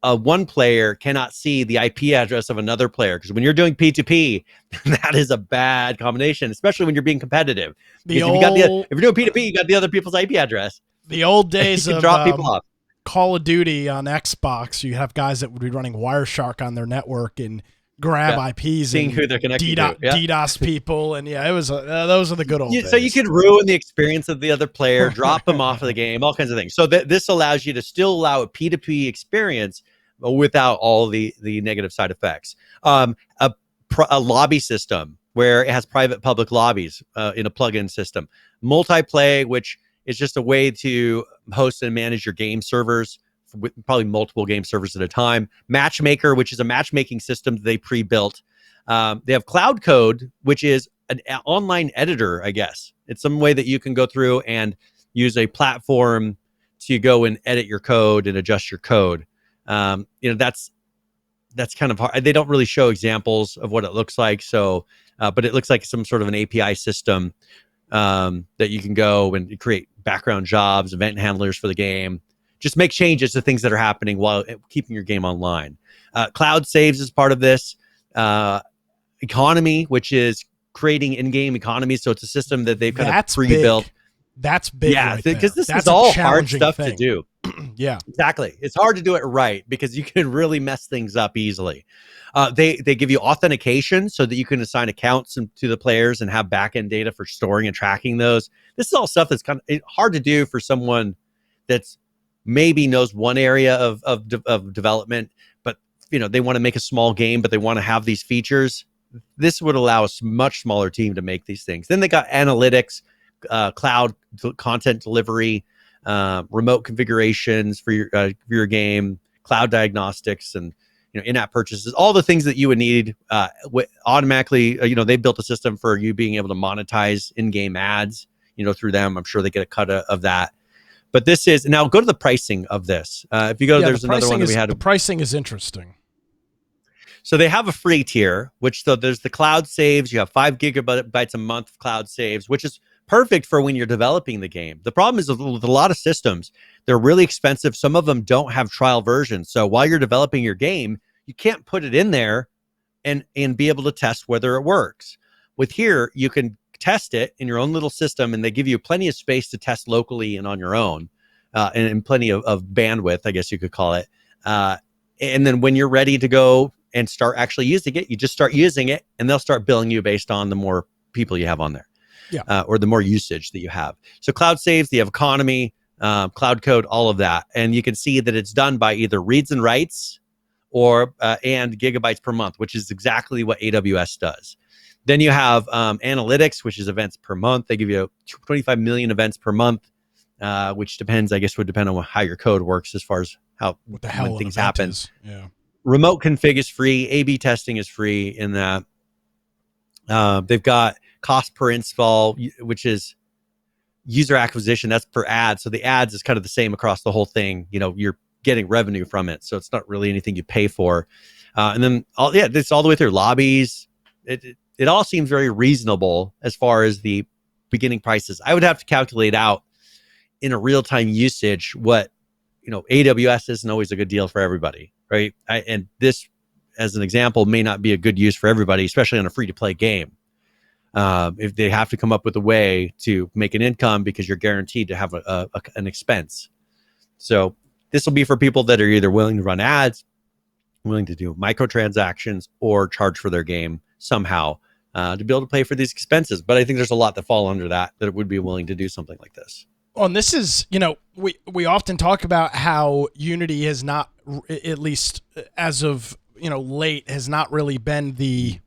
one player cannot see the IP address of another player. Because when you're doing P2P, that is a bad combination, especially when you're being competitive. If you're doing P2P, you got the other people's IP address. The old days of drop people off. Call of Duty on Xbox, you have guys that would be running Wireshark on their network and grab IPs seeing and who they're connected to. DDoS people, and it was those are the good old days. So you could ruin the experience of the other player, drop them off of the game, all kinds of things. So this allows you to still allow a P2P experience without all the negative side effects. A lobby system where it has private public lobbies in a plugin system. Multiplay, which is just a way to host and manage your game servers with probably multiple game servers at a time. Matchmaker, which is a matchmaking system that they pre-built. They have Cloud Code, which is an online editor, I guess. It's some way that you can go through and use a platform to go and edit your code and adjust your code. That's kind of hard. They don't really show examples of what it looks like. So, but it looks like some sort of an API system that you can go and create background jobs, event handlers for the game. Just make changes to things that are happening while keeping your game online. Cloud saves is part of this. Economy, which is creating in-game economies. So it's a system that they've kind of pre-built. Big. That's big. Yeah, right because there. this is all hard stuff to do. Yeah, exactly. It's hard to do it right because you can really mess things up easily. They give you authentication so that you can assign accounts to the players and have backend data for storing and tracking those. This is all stuff that's kind of hard to do for someone that's maybe knows one area of development, but they want to make a small game, but they want to have these features. This would allow a much smaller team to make these things. Then they got analytics, cloud content delivery, remote configurations for your game, cloud diagnostics, and in-app purchases, all the things that you would need automatically. They built a system for you being able to monetize in-game ads, through them. I'm sure they get a cut of that. But this is now go to the pricing of this. If you go, there's another one that we had. The pricing is interesting. So they have a free tier, there's the cloud saves. You have 5 gigabytes a month of cloud saves, which is perfect for when you're developing the game. The problem is with a lot of systems, they're really expensive. Some of them don't have trial versions. So while you're developing your game, you can't put it in there and be able to test whether it works. With here, you can test it in your own little system, and they give you plenty of space to test locally and on your own, and plenty of bandwidth, I guess you could call it. And then when you're ready to go and start actually using it, you just start using it, and they'll start billing you based on the more people you have on there. Yeah. Or the more usage that you have. So cloud saves, they have economy, cloud code, all of that. And you can see that it's done by either reads and writes or and gigabytes per month, which is exactly what AWS does. Then you have analytics, which is events per month. They give you 25 million events per month, which depends, I guess, would depend on how your code works as far as what the hell when things happen. Yeah. Remote config is free. A/B testing is free in that. They've got cost per install, which is user acquisition. That's per ad. So the ads is kind of the same across the whole thing. You're getting revenue from it. So it's not really anything you pay for. And then, it's all the way through lobbies. It all seems very reasonable as far as the beginning prices. I would have to calculate out in a real-time usage what, AWS isn't always a good deal for everybody, right? And this, as an example, may not be a good use for everybody, especially on a free-to-play game. If they have to come up with a way to make an income because you're guaranteed to have an expense. So this will be for people that are either willing to run ads, willing to do microtransactions, or charge for their game somehow to be able to pay for these expenses. But I think there's a lot that fall under that would be willing to do something like this. Well, and this is, we often talk about how Unity has not, at least as of, late, has not really been the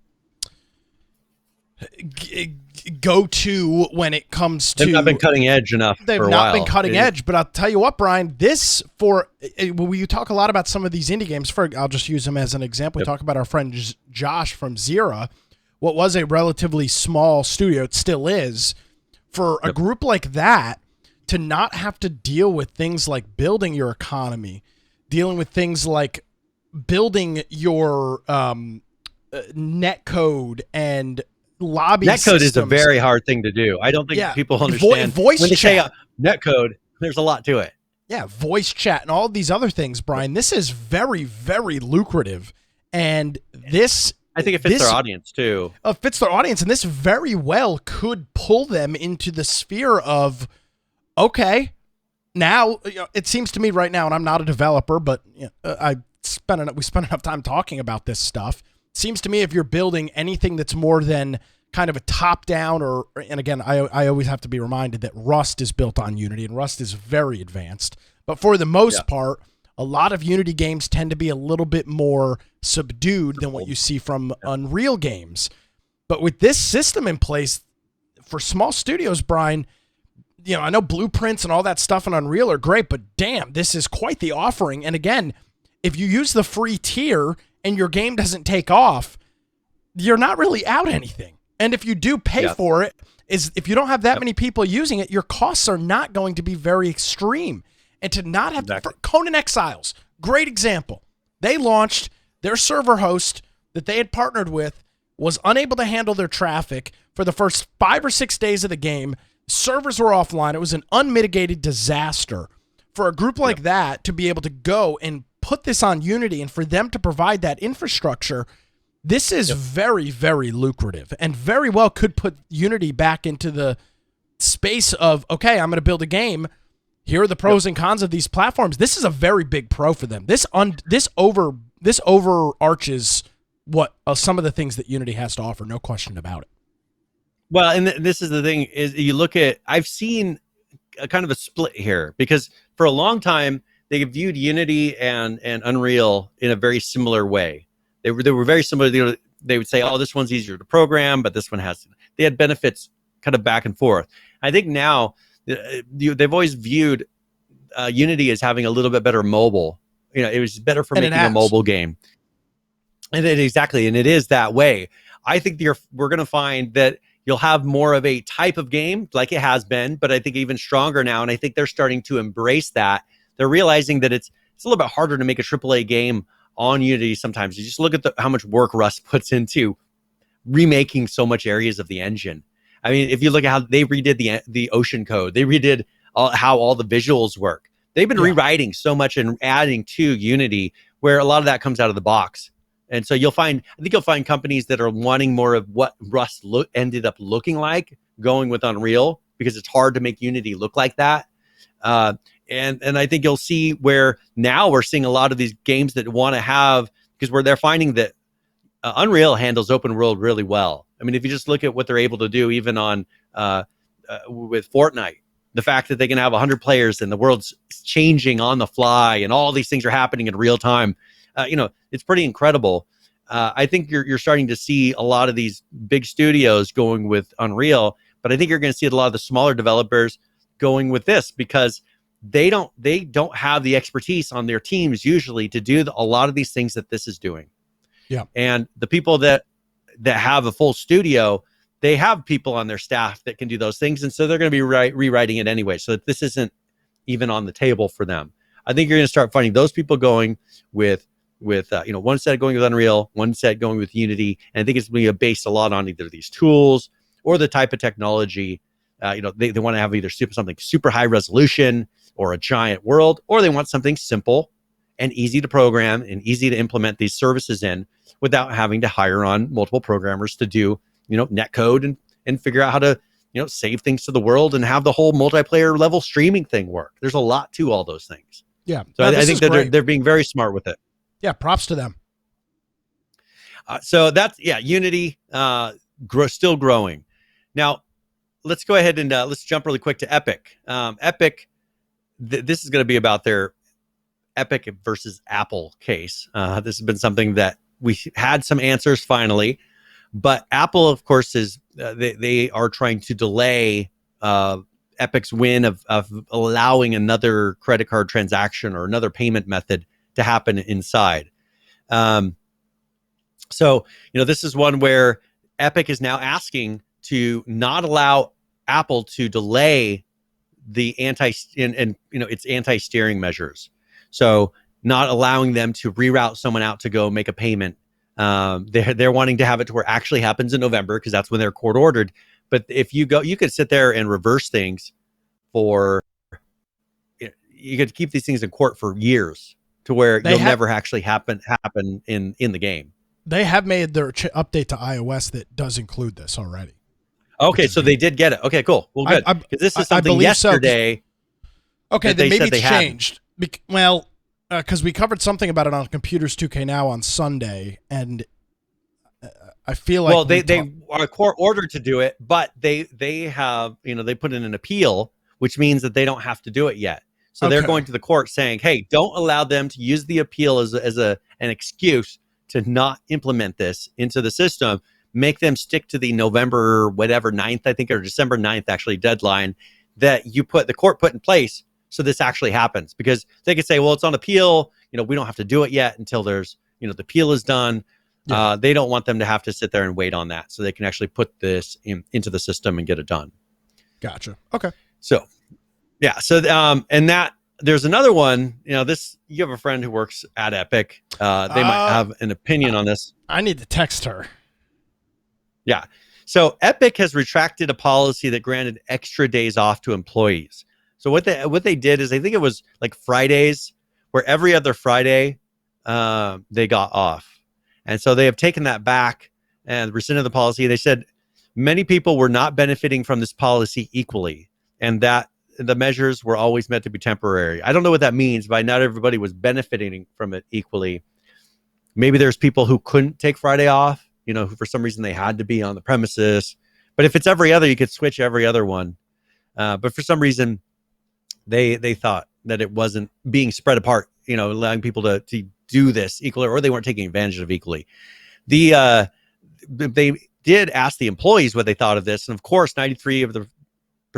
go-to when it comes to... They've not been cutting edge enough for a while. They've not been cutting edge, but I'll tell you what, Brian, you talk a lot about some of these indie games. I'll just use them as an example. We talk about our friend Josh from Zera, what was a relatively small studio, it still is, for a group like that to not have to deal with things like building your economy, dealing with things like building your net code and lobby netcode systems. Is a very hard thing to do. I don't think people understand. Voice when they chat. say netcode, there's a lot to it. Yeah, voice chat and all these other things, Brian. This is very, very lucrative. And this... I think it fits their audience, too. It fits their audience, and this very well could pull them into the sphere of, okay, now, it seems to me right now, and I'm not a developer, but we spent enough time talking about this stuff. Seems to me if you're building anything that's more than kind of a top-down, and again, I always have to be reminded that Rust is built on Unity, and Rust is very advanced. But for the most part, a lot of Unity games tend to be a little bit more subdued than what you see from Unreal games. But with this system in place, for small studios, Brian, I know blueprints and all that stuff in Unreal are great, but damn, this is quite the offering. And again, if you use the free tier and your game doesn't take off, you're not really out anything. And if you do pay for it, if you don't have that many people using it, your costs are not going to be very extreme. And to not have Conan Exiles, great example. They launched their server host that they had partnered with was unable to handle their traffic for the first 5 or 6 days of the game. Servers were offline. It was an unmitigated disaster. For a group like that to be able to go and put this on Unity and for them to provide that infrastructure, this is very, very lucrative and very well could put Unity back into the space of, okay, I'm going to build a game. Here are the pros and cons of these platforms. This is a very big pro for them. This overarches what some of the things that Unity has to offer, no question about it. Well, and this is the thing, is you look at, I've seen a kind of a split here, because for a long time, they viewed Unity and Unreal in a very similar way. They were very similar. They would say, oh, this one's easier to program, but this one they had benefits kind of back and forth. I think now, they've always viewed Unity as having a little bit better mobile. It was better for making a mobile game. And it is that way. I think we're going to find that you'll have more of a type of game like it has been, but I think even stronger now. And I think they're starting to embrace that. They're realizing that it's a little bit harder to make a AAA game on Unity sometimes. You just look at how much work Rust puts into remaking so much areas of the engine. I mean, if you look at how they redid the ocean code, they redid how all the visuals work. They've been rewriting so much and adding to Unity, where a lot of that comes out of the box. And so I think you'll find companies that are wanting more of what Rust ended up looking like going with Unreal, because it's hard to make Unity look like that. And I think you'll see where now we're seeing a lot of these games that want to have, because where they're finding that Unreal handles open world really well. I mean, if you just look at what they're able to do, even on with Fortnite, the fact that they can have 100 players and the world's changing on the fly and all these things are happening in real time, it's pretty incredible. I think you're starting to see a lot of these big studios going with Unreal, but I think you're going to see a lot of the smaller developers going with this, because they don't have the expertise on their teams usually to do a lot of these things that this is doing. Yeah, and the people that have a full studio, they have people on their staff that can do those things, and so they're going to be rewriting it anyway. So this isn't even on the table for them. I think you're going to start finding those people going with one set going with Unreal, one set going with Unity, and I think it's going to be based a lot on either these tools or the type of technology. They want to have either something super high resolution or a giant world, or they want something simple and easy to program and easy to implement these services in without having to hire on multiple programmers to do, net code and figure out how to, save things to the world and have the whole multiplayer level streaming thing work. There's a lot to all those things. Yeah. So I think that they're being very smart with it. Yeah. Props to them. So that's, Unity still growing. Now, let's go ahead and let's jump really quick to Epic. Epic, this is going to be about their Epic versus Apple case. This has been something that we had some answers finally, but Apple, of course, is they are trying to delay Epic's win of allowing another credit card transaction or another payment method to happen inside. So this is one where Epic is now asking to not allow Apple to delay the its anti-steering measures. So not allowing them to reroute someone out to go make a payment. They're wanting to have it to where it actually happens in November, because that's when they're court ordered. But if you could sit there and reverse things you could keep these things in court for years to where they'll never actually happen in the game. They have made their update to iOS that does include this already. Okay, so they did get it. Okay, cool. Well, good. Because this is something yesterday. Okay, that then they maybe said it's they hadn't. changed. Because we covered something about it on Computers 2K Now on Sunday, and I feel like they are court ordered to do it, but they have, they put in an appeal, which means that they don't have to do it yet. So they're Okay. going to the court saying, hey, don't allow them to use the appeal as an excuse to not implement this into the system. Make them stick to the November whatever 9th, I think, or December 9th actually deadline that the court put in place, so this actually happens. Because they could say, well, it's on appeal, we don't have to do it yet until there's, the appeal is done. Yeah. They don't want them to have to sit there and wait on that, so they can actually put this into the system and get it done. Gotcha. Okay. So, yeah. So, and that there's another one. You have a friend who works at Epic. They might have an opinion on this. I need to text her. Yeah. So Epic has retracted a policy that granted extra days off to employees. So what they did is, I think it was like Fridays, where every other Friday they got off. And so they have taken that back and rescinded the policy. They said many people were not benefiting from this policy equally, and that the measures were always meant to be temporary. I don't know what that means, but not everybody was benefiting from it equally. Maybe there's people who couldn't take Friday off, who for some reason they had to be on the premises. But if it's every other, you could switch every other one. But for some reason, they thought that it wasn't being spread apart, allowing people to do this equally, or they weren't taking advantage of equally. They did ask the employees what they thought of this, and of course 93%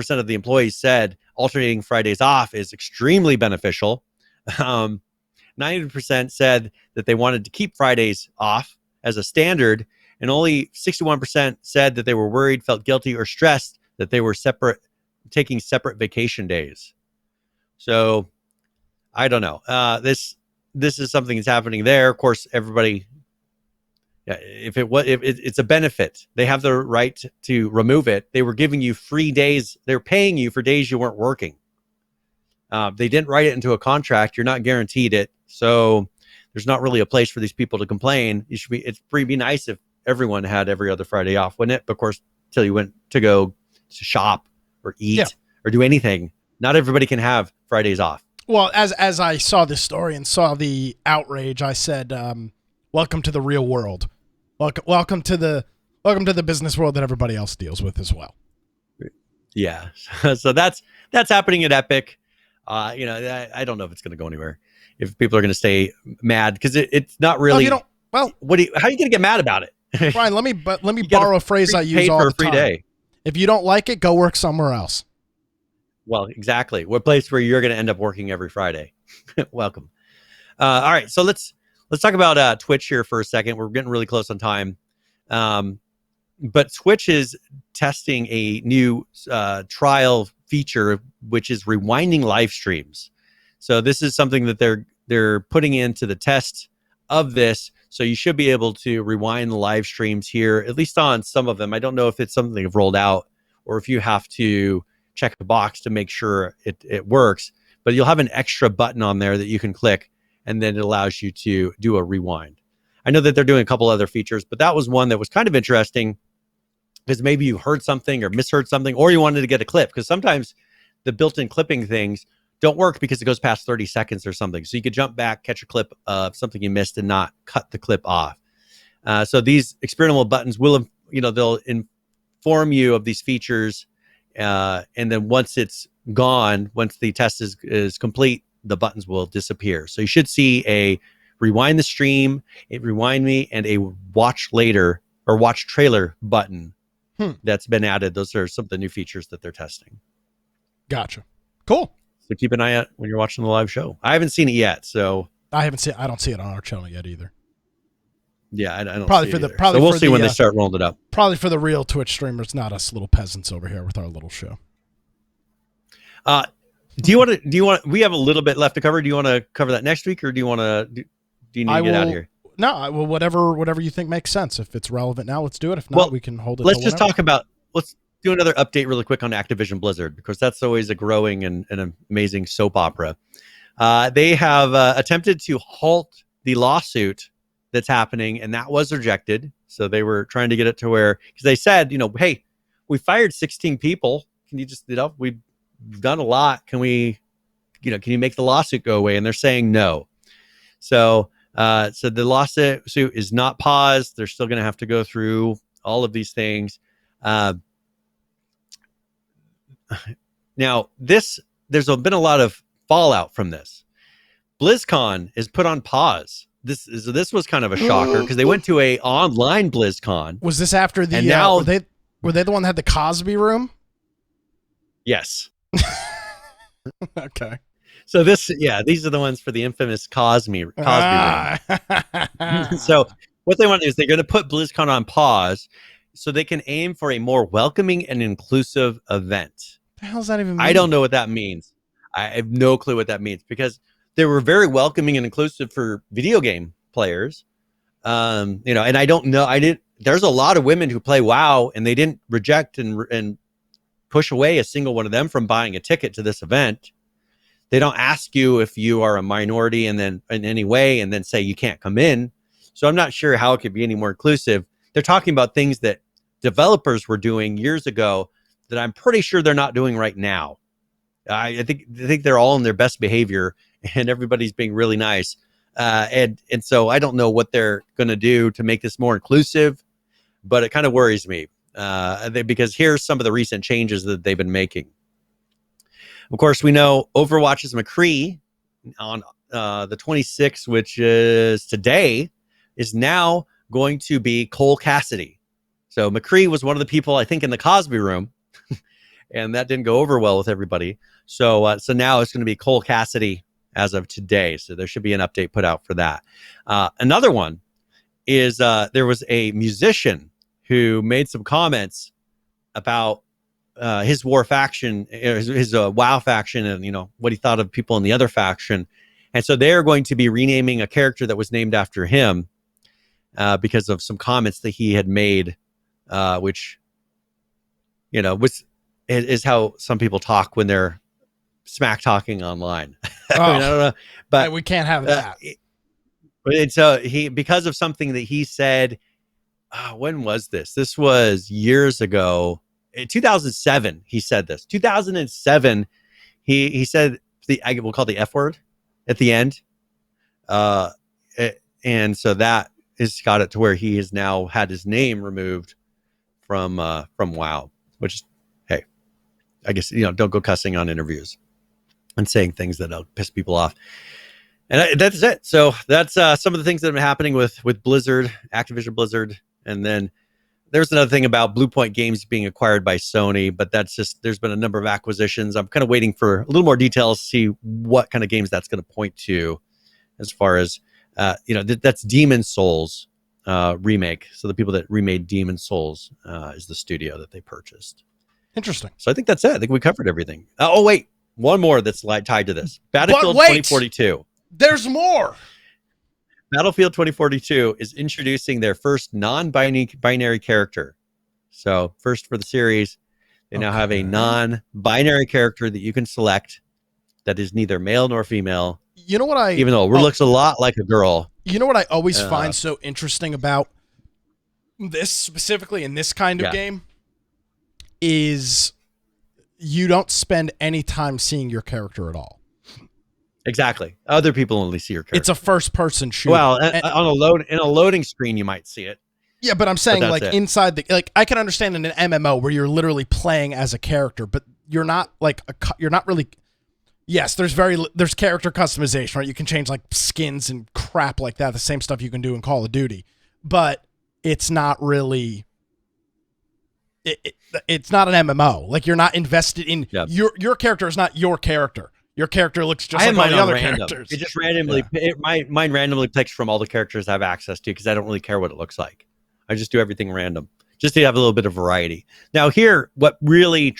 of the employees said alternating Fridays off is extremely beneficial. 90% said that they wanted to keep Fridays off as a standard, and only 61% said that they were worried, felt guilty, or stressed that they were taking separate vacation days. So I don't know. This is something that's happening there. Of course, everybody, if it's a benefit, they have the right to remove it. They were giving you free days. They're paying you for days you weren't working. They didn't write it into a contract. You're not guaranteed it. So there's not really a place for these people to complain. It'd be nice if everyone had every other Friday off, wouldn't it? But of course, until you went to go to shop or eat or do anything, not everybody can have Fridays off. Well, as I saw this story and saw the outrage, I said, "Welcome to the real world. Welcome to the business world that everybody else deals with as well." Yeah, so that's happening at Epic. I don't know if it's going to go anywhere. If people are going to stay mad, because it's not really. How are you going to get mad about it? Brian, let me borrow a phrase I use all the time. Day. If you don't like it, go work somewhere else. Well, exactly. What place where you're going to end up working every Friday? Welcome. All right, so let's talk about Twitch here for a second. We're getting really close on time, but Twitch is testing a new trial feature, which is rewinding live streams. So this is something that they're putting into the test of this. So you should be able to rewind the live streams here, at least on some of them. I don't know if it's something they've rolled out or if you have to check the box to make sure it works, but you'll have an extra button on there that you can click, and then it allows you to do a rewind. I know that they're doing a couple other features, but that was one that was kind of interesting because maybe you heard something or misheard something, or you wanted to get a clip, because sometimes the built-in clipping things don't work because it goes past 30 seconds or something. So you could jump back, catch a clip of something you missed, and not cut the clip off. So these experimental buttons will, they'll inform you of these features. And then once it's gone, once the test is complete, the buttons will disappear. So you should see a rewind the stream, a rewind me, and a watch later or watch trailer button that's been added. Those are some of the new features that they're testing. Gotcha. Cool. So keep an eye out when you're watching the live show. I haven't seen it yet, so I don't see it on our channel yet either. Yeah, I don't. Probably see for it the either. probably so we'll for see the, when they start rolling it up. Probably for the real Twitch streamers, not us little peasants over here with our little show. Do you want? We have a little bit left to cover. Do you want to cover that next week, or do you want to? Do you need to get out of here? No, whatever you think makes sense. If it's relevant now, let's do it. If not, we can hold it. Let's just talk about. Let's do another update really quick on Activision Blizzard, because that's always a growing and an amazing soap opera. They have attempted to halt the lawsuit that's happening, and that was rejected. So they were trying to get it to where, because they said, hey, we fired 16 people. Can you just, we've done a lot. Can we can you make the lawsuit go away? And they're saying no. So the lawsuit is not paused. They're still going to have to go through all of these things. Now, there's been a lot of fallout from this. BlizzCon is put on pause. This was kind of a shocker because they went to a online BlizzCon. Was this after the? And now were they the one that had the Cosby room? Yes. Okay. So these are the ones for the infamous Cosby room. So what they want to do is they're going to put BlizzCon on pause so they can aim for a more welcoming and inclusive event. The hell does that even mean? I don't know what that means. I have no clue what that means because they were very welcoming and inclusive for video game players. And I don't know. There's a lot of women who play WoW and they didn't reject and push away a single one of them from buying a ticket to this event. They don't ask you if you are a minority and then in any way, and then say you can't come in. So I'm not sure how it could be any more inclusive. They're talking about things that developers were doing years ago that I'm pretty sure they're not doing right now. I think they're all in their best behavior and everybody's being really nice. And so I don't know what they're going to do to make this more inclusive, but it kind of worries me because here's some of the recent changes that they've been making. Of course, we know Overwatch's McCree on the 26th, which is today, is now going to be Cole Cassidy. So McCree was one of the people, I think, in the Cosby room, and that didn't go over well with everybody. So now it's going to be Cole Cassidy as of today. So there should be an update put out for that. Another one is there was a musician who made some comments about his war faction, his WoW faction, and what he thought of people in the other faction. And so they're going to be renaming a character that was named after him because of some comments that he had made, which is how some people talk when they're smack talking online. I don't know, but we can't have that. And so because of something that he said, when was this? This was years ago. In 2007, he said this. 2007, he said we'll call the F word at the end. And so that has got it to where he has now had his name removed from WoW, which is, hey, I guess, don't go cussing on interviews and saying things that'll piss people off. And that's it. So that's some of the things that have been happening with Blizzard, Activision Blizzard. And then there's another thing about Blue Point Games being acquired by Sony, but that's just, there's been a number of acquisitions. I'm kind of waiting for a little more details to see what kind of games that's going to point to as far as, that's Demon Souls remake. So the people that remade Demon Souls is the studio that they purchased. Interesting. So I think that's it. I think we covered everything. Oh, wait. One more that's tied to this. Battlefield 2042. There's more. Battlefield 2042 is introducing their first non-binary character. So first for the series, they now have a non-binary character that you can select that is neither male nor female. You know what even though it looks a lot like a girl. You know what I always find so interesting about this, specifically in this kind of game, is you don't spend any time seeing your character at all. Exactly. Other people only see your character. It's a first-person shooter. Well, in a loading screen, you might see it. Yeah, but I'm saying inside I can understand in an MMO where you're literally playing as a character, but you're not you're not really. Yes, there's character customization, right? You can change skins and crap like that, the same stuff you can do in Call of Duty, but it's not really. It's not an MMO. You're not invested in your character is not your character. Your character looks just like all the other characters. It just randomly, mine randomly picks from all the characters I have access to because I don't really care what it looks like. I just do everything random just to have a little bit of variety. Now here, what really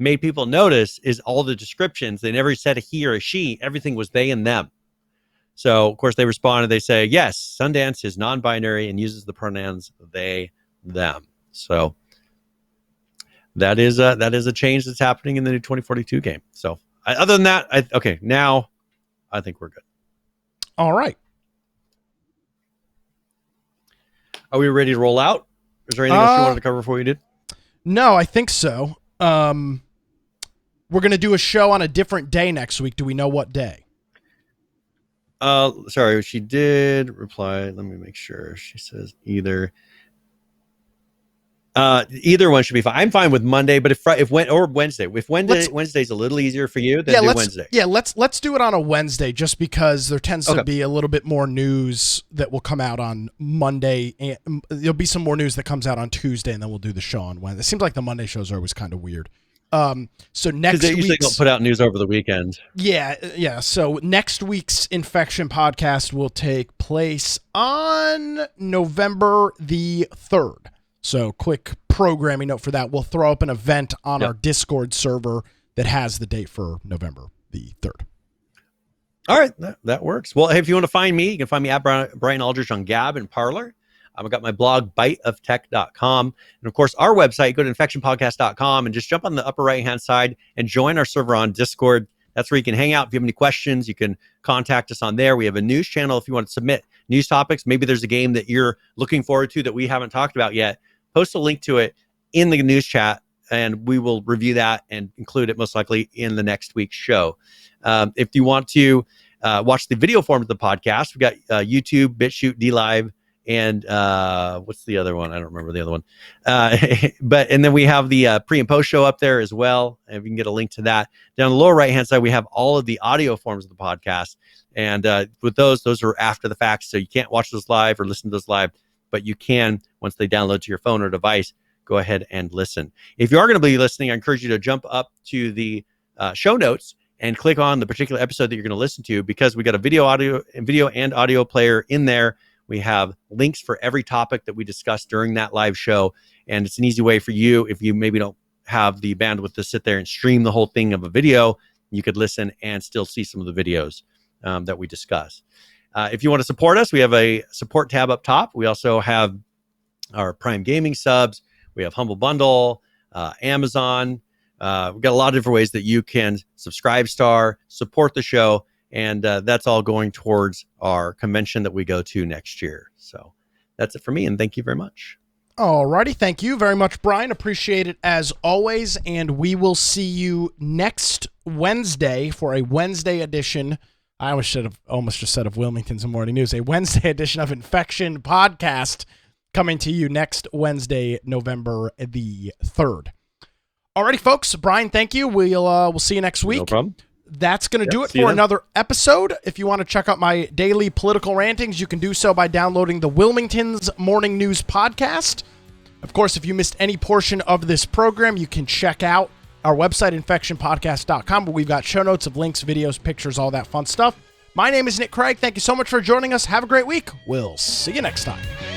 made people notice is all the descriptions. They never said a he or a she. Everything was they and them. So of course they responded. They say, yes, Sundance is non-binary and uses the pronouns they, them. So that is a change that's happening in the new 2042 game. So other than that, now I think we're good. All right. Are we ready to roll out? Is there anything else you wanted to cover before we did? No, I think so. we're going to do a show on a different day next week. Do we know what day? Sorry, she did reply. Let me make sure. She says either one should be fine. I'm fine with Monday, but if Wednesday. If Wednesday's a little easier for you, then do Wednesday. Yeah, let's do it on a Wednesday, just because there tends to be a little bit more news that will come out on Monday, and there'll be some more news that comes out on Tuesday, and then we'll do the show on Wednesday. It seems like the Monday shows are always kind of weird. So next they usually don't put out news over the weekend. Yeah. So next week's Infection podcast will take place on November the 3rd. So quick programming note for that. We'll throw up an event on our Discord server that has the date for November the 3rd. All right, that works. Well, hey, if you want to find me, you can find me at Brian Aldridge on Gab and Parler. I've got my blog, biteoftech.com. And of course, our website, go to infectionpodcast.com and just jump on the upper right-hand side and join our server on Discord. That's where you can hang out. If you have any questions, you can contact us on there. We have a news channel if you want to submit news topics. Maybe there's a game that you're looking forward to that we haven't talked about yet. Post a link to it in the news chat, and we will review that and include it most likely in the next week's show. If you want to watch the video form of the podcast, we've got YouTube, BitChute, DLive, and what's the other one? I don't remember the other one. And then we have the pre and post show up there as well. And you can get a link to that. Down the lower right-hand side, we have all of the audio forms of the podcast. And with those are after the fact. So you can't watch those live or listen to those live, but you can, once they download to your phone or device, go ahead and listen. If you are going to be listening, I encourage you to jump up to the show notes and click on the particular episode that you're going to listen to, because we got a video and audio player in there. We have links for every topic that we discussed during that live show. And it's an easy way for you, if you maybe don't have the bandwidth to sit there and stream the whole thing of a video, you could listen and still see some of the videos that we discuss. If you want to support us, we have a support tab up top. We also have our Prime Gaming subs. We have Humble Bundle, Amazon. We've got a lot of different ways that you can subscribe, support the show. And that's all going towards our convention that we go to next year. So that's it for me. And thank you very much. All righty. Thank you very much, Brian. Appreciate it as always. And we will see you next Wednesday for a Wednesday edition. I almost just said of Wilmington's and Morning News, a Wednesday edition of Infection Podcast coming to you next Wednesday, November the 3rd. All righty, folks. Brian, thank you. We'll see you next week. No problem. That's going to do it for another episode. If you want to check out my daily political rantings, you can do so by downloading the Wilmington's Morning News podcast. Of course, if you missed any portion of this program, you can check out our website, infectionpodcast.com, where we've got show notes of links, videos, pictures, all that fun stuff. My name is Nick Craig. Thank you so much for joining us. Have a great week. We'll see you next time.